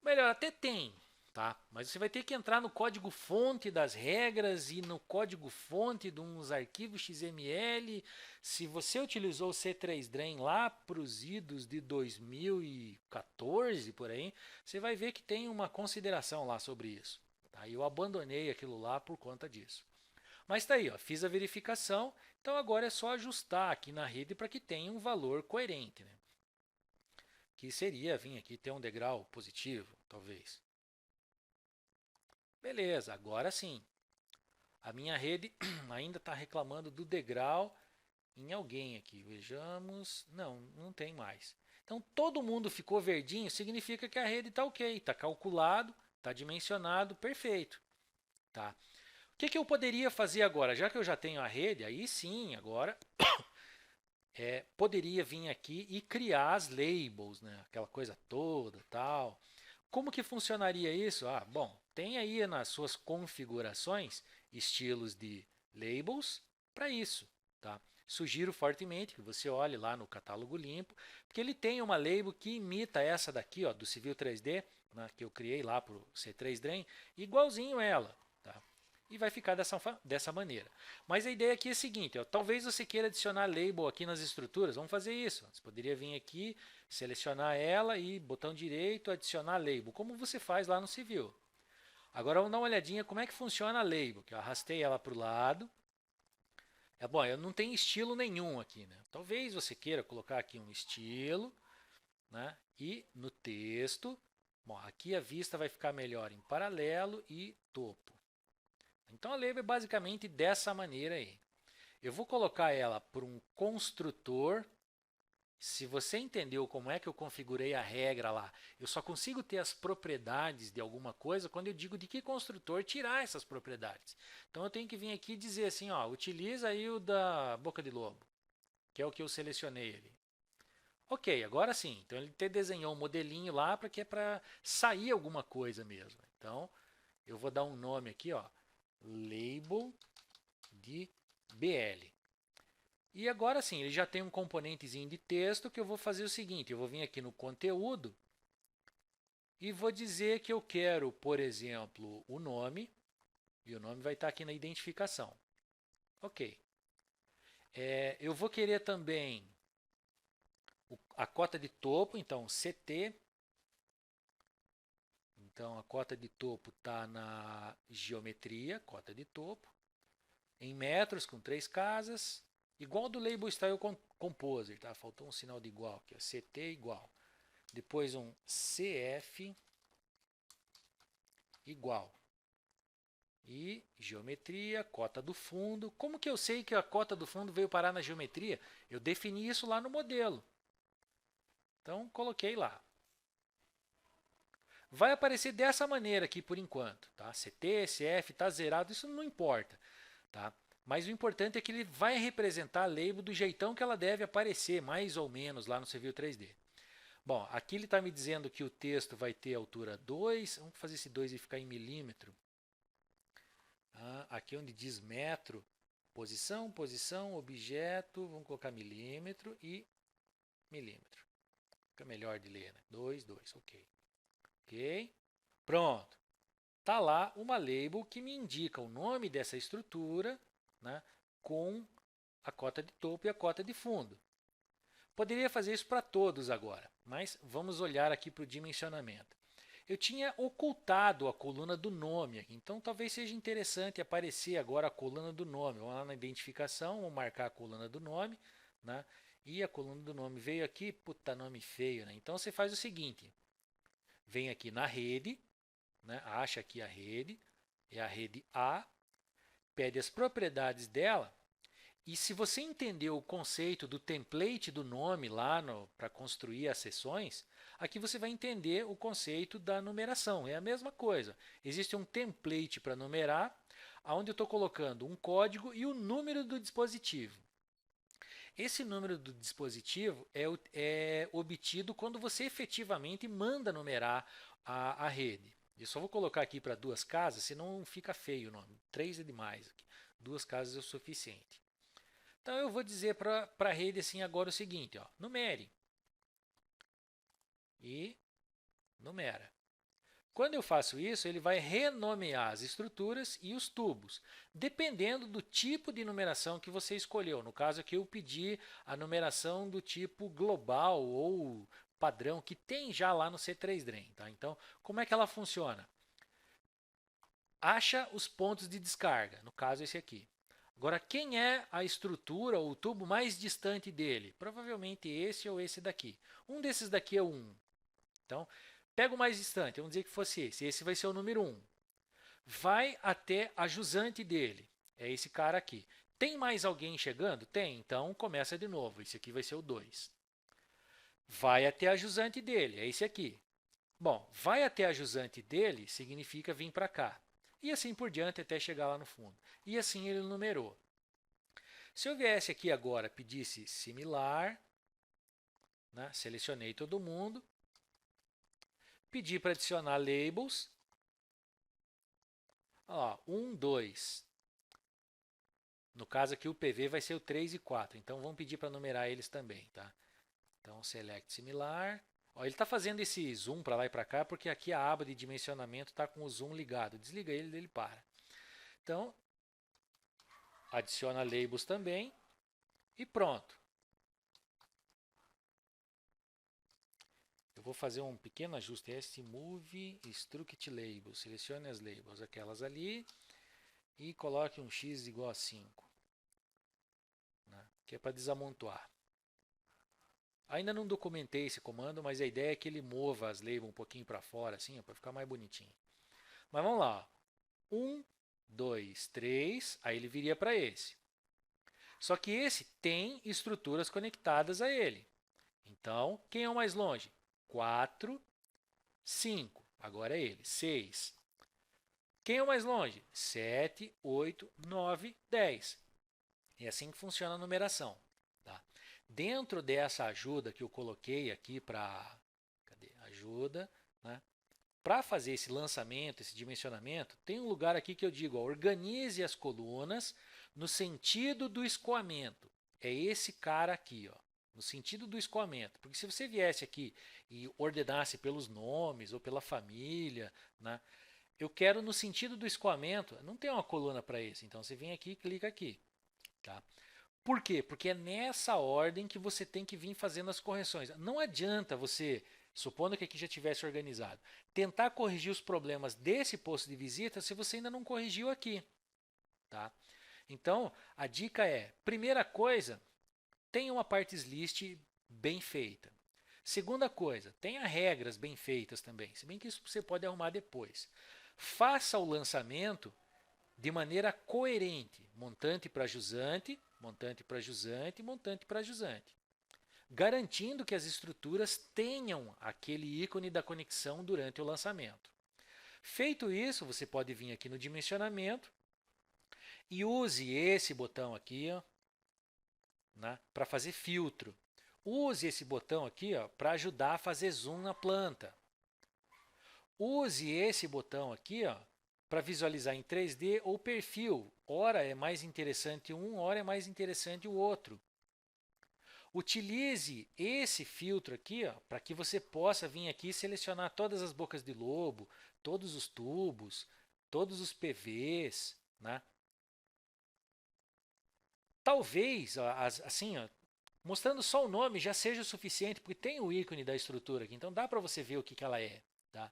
A: Melhor, até tem, tá? Mas você vai ter que entrar no código-fonte das regras e no código-fonte de uns arquivos XML. Se você utilizou o C3DRAIN lá para os idos de 2014, por aí, você vai ver que tem uma consideração lá sobre isso. Tá? Eu abandonei aquilo lá por conta disso. Mas está aí, ó, fiz a verificação, então agora é só ajustar aqui na rede para que tenha um valor coerente. Né? Que seria vir aqui ter um degrau positivo, talvez. Beleza, agora sim. A minha rede ainda está reclamando do degrau em alguém aqui. Vejamos. Não tem mais. Então todo mundo ficou verdinho, significa que a rede está ok, está calculado, está dimensionado, perfeito. Tá? O que eu poderia fazer agora? Já que eu já tenho a rede, aí sim, agora poderia vir aqui e criar as labels, né? Aquela coisa toda, tal. Como que funcionaria isso? Bom, tem aí nas suas configurações estilos de labels para isso, tá? Sugiro fortemente que você olhe lá no catálogo limpo, porque ele tem uma label que imita essa daqui, ó, do Civil 3D, né, que eu criei lá para o C3DRAIN, igualzinho ela, tá? E vai ficar dessa maneira. Mas a ideia aqui é a seguinte, ó, talvez você queira adicionar label aqui nas estruturas, vamos fazer isso. Você poderia vir aqui, selecionar ela e botão direito, adicionar label, como você faz lá no Civil. Agora vamos dar uma olhadinha como é que funciona a label, que eu arrastei ela para o lado. Bom, eu não tenho estilo nenhum aqui, né? Talvez você queira colocar aqui um estilo, né? E no texto, bom, aqui a vista vai ficar melhor em paralelo e topo. Então a label é basicamente dessa maneira aí. Eu vou colocar ela por um construtor. Se você entendeu como é que eu configurei a regra lá, eu só consigo ter as propriedades de alguma coisa quando eu digo de que construtor tirar essas propriedades. Então eu tenho que vir aqui e dizer assim, ó, utiliza aí o da boca de lobo, que é o que eu selecionei ali. Ok, agora sim. Então ele até desenhou um modelinho lá para que é para sair alguma coisa mesmo. Então eu vou dar um nome aqui, ó, label de BL. E agora sim, ele já tem um componentezinho de texto que eu vou fazer o seguinte, eu vou vir aqui no conteúdo e vou dizer que eu quero, por exemplo, o nome, e o nome vai estar aqui na identificação. Ok. Eu vou querer também a cota de topo, então CT. Então a cota de topo está na geometria, cota de topo, em metros com 3 casas, igual do Label Style Composer, tá? Faltou um sinal de igual aqui, ó, CT igual. Depois um CF igual. E geometria, cota do fundo. Como que eu sei que a cota do fundo veio parar na geometria? Eu defini isso lá no modelo. Então, coloquei lá. Vai aparecer dessa maneira aqui por enquanto. Tá? CT, CF, está zerado, isso não importa. Tá? Mas o importante é que ele vai representar a label do jeitão que ela deve aparecer, mais ou menos, lá no Civil 3D. Bom, aqui ele está me dizendo que o texto vai ter altura 2. Vamos fazer esse 2 e ficar em milímetro. Aqui onde diz metro, posição, posição, objeto, vamos colocar milímetro e milímetro. Fica melhor de ler, né? 2, 2, ok. Ok, pronto. Está lá uma label que me indica o nome dessa estrutura, né, com a cota de topo e a cota de fundo. Poderia fazer isso para todos agora, mas vamos olhar aqui para o dimensionamento. Eu tinha ocultado a coluna do nome, então talvez seja interessante aparecer agora a coluna do nome. Vamos lá na identificação, vou marcar a coluna do nome, né? E a coluna do nome veio aqui, puta nome feio, né? Então você faz o seguinte, vem aqui na rede, né? Acha aqui a rede, é a rede A, pede as propriedades dela, e se você entendeu o conceito do template do nome lá para construir as seções, aqui você vai entender o conceito da numeração. É a mesma coisa. Existe um template para numerar, onde eu estou colocando um código e o número do dispositivo. Esse número do dispositivo é obtido quando você efetivamente manda numerar a rede. Eu só vou colocar aqui para 2 casas, senão fica feio o nome. 3 é demais. Aqui. 2 casas é o suficiente. Então eu vou dizer para a rede assim agora o seguinte, ó, numere. E numera. Quando eu faço isso, ele vai renomear as estruturas e os tubos, dependendo do tipo de numeração que você escolheu. No caso aqui eu pedi a numeração do tipo global ou padrão, que tem já lá no C3DREN. Tá? Então, como é que ela funciona? Acha os pontos de descarga, no caso esse aqui. Agora, quem é a estrutura ou o tubo mais distante dele? Provavelmente esse ou esse daqui. Um desses daqui é o 1. Então, pega o mais distante, vamos dizer que fosse esse. Esse vai ser o número 1. Vai até a jusante dele. É esse cara aqui. Tem mais alguém chegando? Tem. Então, começa de novo. Esse aqui vai ser o 2. Vai até a jusante dele. É esse aqui. Bom, vai até a jusante dele significa vir para cá. E assim por diante até chegar lá no fundo. E assim ele numerou. Se eu viesse aqui agora, pedisse similar, né? Selecionei todo mundo, pedi para adicionar labels, ó, 1, 2. No caso aqui o PV vai ser o 3 e 4, então vamos pedir para numerar eles também. Tá? Então select similar. Ó, ele está fazendo esse zoom para lá e para cá porque aqui a aba de dimensionamento está com o zoom ligado. Desliga ele para. Então, adiciona labels também e pronto. Eu vou fazer um pequeno ajuste. Este move struct labels. Selecione as labels, aquelas ali, e coloque um x igual a 5, né? Que é para desamontoar. Ainda não documentei esse comando, mas a ideia é que ele mova as labels um pouquinho para fora, assim, para ficar mais bonitinho. Mas vamos lá. 1, 2, 3, aí ele viria para esse. Só que esse tem estruturas conectadas a ele. Então, quem é o mais longe? 4, 5. Agora é ele. 6. Quem é o mais longe? 7, 8, 9, 10. É assim que funciona a numeração. Tá? Dentro dessa ajuda que eu coloquei aqui para... Cadê? Ajuda. Né? Para fazer esse lançamento, esse dimensionamento, tem um lugar aqui que eu digo, ó, organize as colunas no sentido do escoamento. É esse cara aqui, ó, no sentido do escoamento. Porque se você viesse aqui e ordenasse pelos nomes ou pela família, né, eu quero no sentido do escoamento, não tem uma coluna para isso. Então você vem aqui e clica aqui. Tá? Por quê? Porque é nessa ordem que você tem que vir fazendo as correções. Não adianta você, supondo que aqui já tivesse organizado, tentar corrigir os problemas desse posto de visita se você ainda não corrigiu aqui. Tá? Então, a dica é, primeira coisa, tenha uma partes list bem feita. Segunda coisa, tenha regras bem feitas também, se bem que isso você pode arrumar depois. Faça o lançamento de maneira coerente, montante para jusante, montante para jusante, montante para jusante, garantindo que as estruturas tenham aquele ícone da conexão durante o lançamento. Feito isso, você pode vir aqui no dimensionamento e use esse botão aqui, né, para fazer filtro. Use esse botão aqui para ajudar a fazer zoom na planta. Use esse botão aqui para visualizar em 3D ou perfil. Ora é mais interessante um, ora é mais interessante o outro. Utilize esse filtro aqui para que você possa vir aqui e selecionar todas as bocas de lobo, todos os tubos, todos os PVs. Né? Talvez, assim, mostrando só o nome já seja o suficiente, porque tem o ícone da estrutura aqui, então dá para você ver o que ela é. Tá?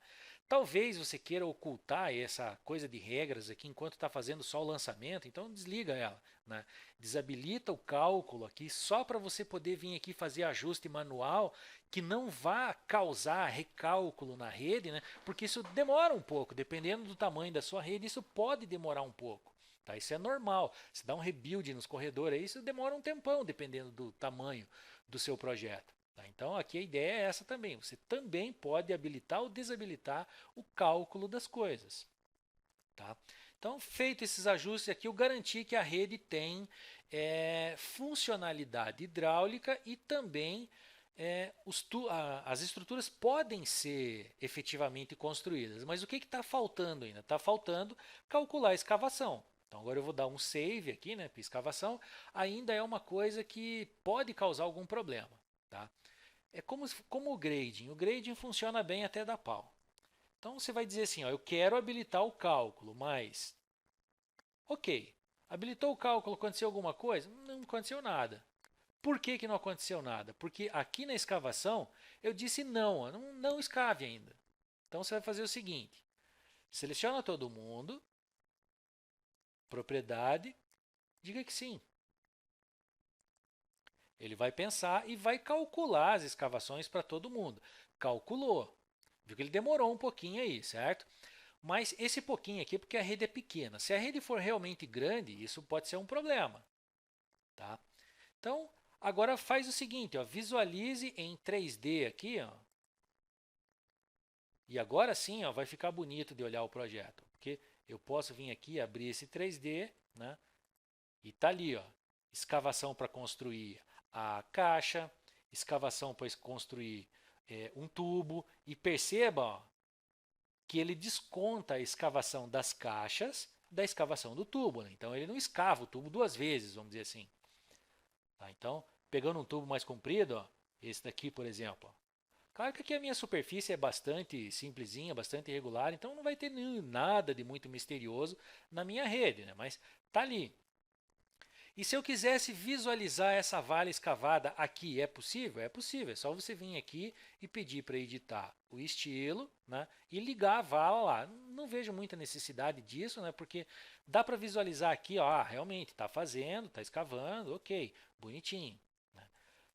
A: Talvez você queira ocultar essa coisa de regras aqui enquanto está fazendo só o lançamento, então desliga ela, né? Desabilita o cálculo aqui só para você poder vir aqui fazer ajuste manual que não vá causar recálculo na rede, né? Porque isso demora um pouco, dependendo do tamanho da sua rede, isso pode demorar um pouco. Tá? Isso é normal. Se dá um rebuild nos corredores, isso demora um tempão, dependendo do tamanho do seu projeto. Tá? Então aqui a ideia é essa também. Você também pode habilitar ou desabilitar o cálculo das coisas. Tá? Então, feito esses ajustes aqui, eu garanti que a rede tem funcionalidade hidráulica e também as estruturas podem ser efetivamente construídas. Mas o que está faltando ainda? Está faltando calcular a escavação. Então agora eu vou dar um save aqui, né, para escavação. Ainda é uma coisa que pode causar algum problema. Tá? É como o grading. O grading funciona bem até dar pau. Então você vai dizer assim, ó, eu quero habilitar o cálculo, mas ok, habilitou o cálculo, aconteceu alguma coisa? Não aconteceu nada. Por que, que não aconteceu nada? Porque aqui na escavação eu disse não, não escave ainda. Então você vai fazer o seguinte, seleciona todo mundo, propriedade, diga que sim. Ele vai pensar e vai calcular as escavações para todo mundo. Calculou. Viu que ele demorou um pouquinho aí, certo? Mas esse pouquinho aqui é porque a rede é pequena. Se a rede for realmente grande, isso pode ser um problema. Tá? Então, agora faz o seguinte, ó, visualize em 3D aqui. Ó, e agora sim ó, vai ficar bonito de olhar o projeto. Porque eu posso vir aqui abrir esse 3D, né? E tá ali, ó, escavação para construir a caixa, escavação para construir um tubo. E perceba ó, que ele desconta a escavação das caixas da escavação do tubo. Né? Então ele não escava o tubo duas vezes, vamos dizer assim. Tá? Então, pegando um tubo mais comprido, ó, esse daqui, por exemplo. Ó. Claro que aqui a minha superfície é bastante simplesinha, bastante irregular, então não vai ter nada de muito misterioso na minha rede, né? Mas tá ali. E se eu quisesse visualizar essa vala escavada aqui, é possível? É possível, é só você vir aqui e pedir para editar o estilo, né, e ligar a vala lá. Não vejo muita necessidade disso, né, porque dá para visualizar aqui, ó, realmente está fazendo, está escavando, ok, bonitinho. Né.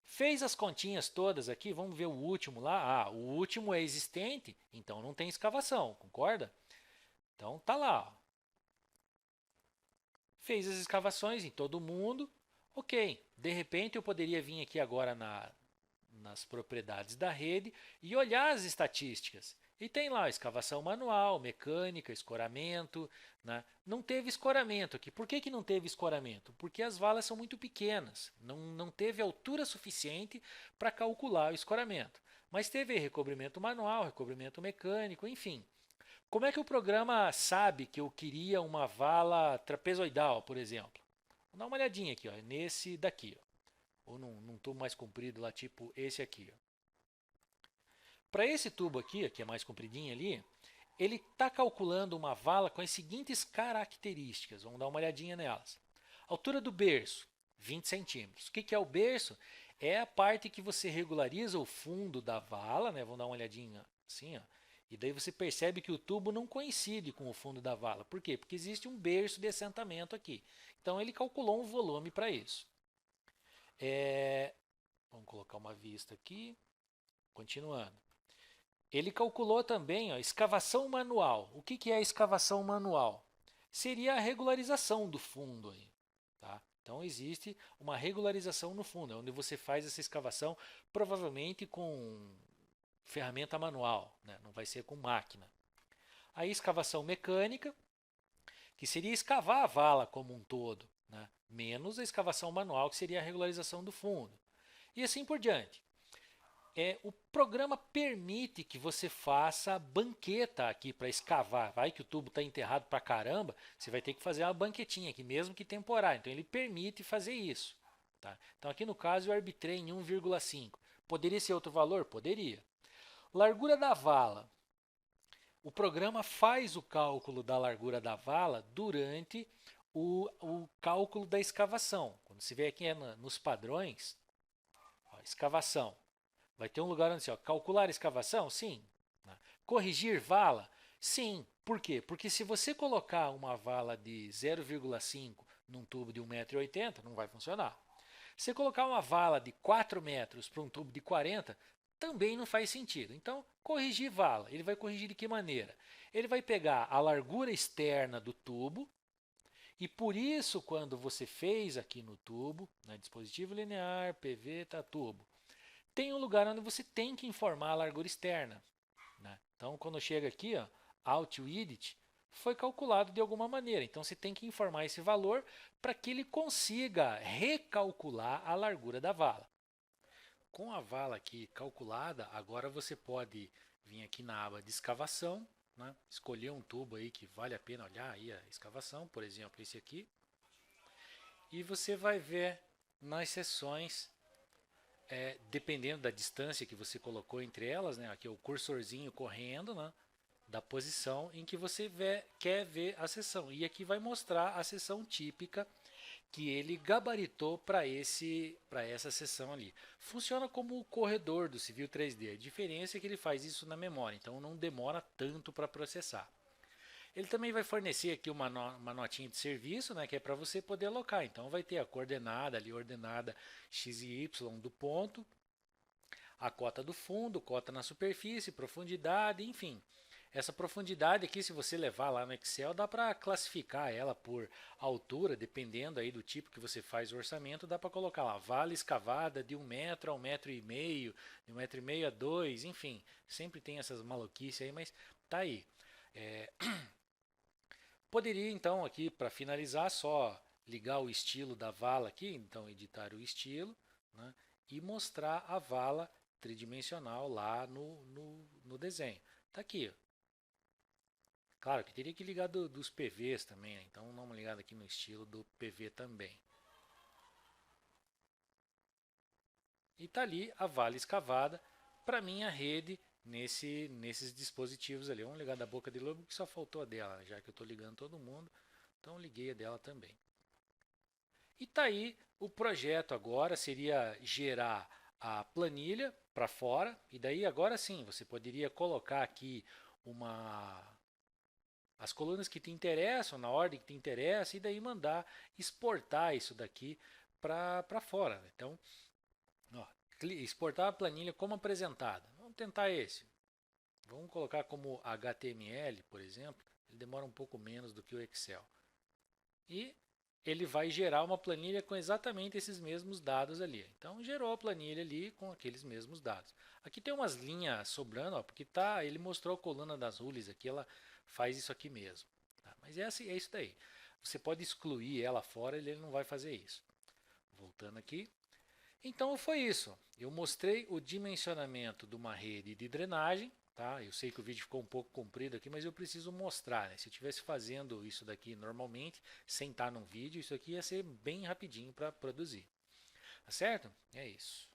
A: Fez as continhas todas aqui, vamos ver o último lá. Ah, o último é existente, então não tem escavação, concorda? Então tá lá, ó. Fez as escavações em todo mundo, ok. De repente eu poderia vir aqui agora nas propriedades da rede e olhar as estatísticas. E tem lá escavação manual, mecânica, escoramento. Né? Não teve escoramento aqui. Por que, que não teve escoramento? Porque as valas são muito pequenas. Não teve altura suficiente para calcular o escoramento. Mas teve recobrimento manual, recobrimento mecânico, enfim. Como é que o programa sabe que eu queria uma vala trapezoidal, por exemplo? Vou dar uma olhadinha aqui, ó, nesse daqui, ó, ou num tubo mais comprido lá, tipo esse aqui. Para esse tubo aqui, que é mais compridinho ali, ele está calculando uma vala com as seguintes características. Vamos dar uma olhadinha nelas. Altura do berço, 20 centímetros. O que é o berço? É a parte que você regulariza o fundo da vala, né? Vamos dar uma olhadinha assim, ó. E daí você percebe que o tubo não coincide com o fundo da vala. Por quê? Porque existe um berço de assentamento aqui. Então ele calculou um volume para isso. Vamos colocar uma vista aqui. Continuando. Ele calculou também a escavação manual. O que é a escavação manual? Seria a regularização do fundo. Aí, tá? Então existe uma regularização no fundo, onde você faz essa escavação provavelmente com ferramenta manual, né? Não vai ser com máquina. A escavação mecânica, que seria escavar a vala como um todo, né? Menos a escavação manual, que seria a regularização do fundo. E assim por diante. O programa permite que você faça banqueta aqui para escavar. Vai que o tubo está enterrado para caramba, você vai ter que fazer uma banquetinha aqui, mesmo que temporária. Então ele permite fazer isso. Tá? Então aqui no caso eu arbitrei em 1,5. Poderia ser outro valor? Poderia. Largura da vala. O programa faz o cálculo da largura da vala durante o cálculo da escavação. Quando você vê aqui nos padrões, ó, escavação. Vai ter um lugar onde diz, ó, calcular escavação? Sim. Corrigir vala? Sim. Por quê? Porque se você colocar uma vala de 0,5 num tubo de 1,80 m, não vai funcionar. Se você colocar uma vala de 4 metros para um tubo de 40, também não faz sentido. Então, corrigir vala. Ele vai corrigir de que maneira? Ele vai pegar a largura externa do tubo e por isso, quando você fez aqui no tubo, na dispositivo linear, PV, tá tubo, tem um lugar onde você tem que informar a largura externa. Né? Então, quando chega aqui, ó, Alt Width, foi calculado de alguma maneira. Então, você tem que informar esse valor para que ele consiga recalcular a largura da vala. Com a vala aqui calculada, agora você pode vir aqui na aba de escavação, né? Escolher um tubo aí que vale a pena olhar aí a escavação, por exemplo, esse aqui. E você vai ver nas seções, dependendo da distância que você colocou entre elas, né? Aqui é o cursorzinho correndo, né? Da posição em que você quer ver a seção. E aqui vai mostrar a seção típica que ele gabaritou para essa seção ali. Funciona como o corredor do Civil 3D. A diferença é que ele faz isso na memória, então não demora tanto para processar. Ele também vai fornecer aqui uma notinha de serviço, né, que é para você poder alocar. Então vai ter a coordenada ali, ordenada x e y do ponto, a cota do fundo, cota na superfície, profundidade, enfim. Essa profundidade aqui, se você levar lá no Excel, dá para classificar ela por altura, dependendo aí do tipo que você faz o orçamento, dá para colocar lá, vale escavada de 1 metro a 1,5 m, de 1,5 m a 2, enfim, sempre tem essas maluquices aí, mas tá aí. Poderia então aqui, para finalizar, só ligar o estilo da vala aqui, então editar o estilo, né, e mostrar a vala tridimensional lá no desenho. Tá aqui, ó. Claro que teria que ligar dos PVs também, né? Então dá uma ligada aqui no estilo do PV também. E está ali a vala escavada para minha rede nesses dispositivos ali. Vamos ligar da boca de lobo que só faltou a dela, né? Já que eu estou ligando todo mundo, então liguei a dela também. E está aí o projeto agora, seria gerar a planilha para fora, e daí agora sim, você poderia colocar aqui as colunas que te interessam, na ordem que te interessa, e daí mandar exportar isso daqui para fora. Então, ó, exportar a planilha como apresentada. Vamos tentar esse. Vamos colocar como HTML, por exemplo. Ele demora um pouco menos do que o Excel. E ele vai gerar uma planilha com exatamente esses mesmos dados ali. Então, gerou a planilha ali com aqueles mesmos dados. Aqui tem umas linhas sobrando, ó, porque ele mostrou a coluna das rules aqui, ela faz isso aqui mesmo. Tá? Mas é isso daí. Você pode excluir ela fora, ele não vai fazer isso. Voltando aqui. Então foi isso. Eu mostrei o dimensionamento de uma rede de drenagem. Tá? Eu sei que o vídeo ficou um pouco comprido aqui, mas eu preciso mostrar. Né? Se eu estivesse fazendo isso daqui normalmente, sem estar num vídeo, isso aqui ia ser bem rapidinho para produzir. Tá certo? É isso.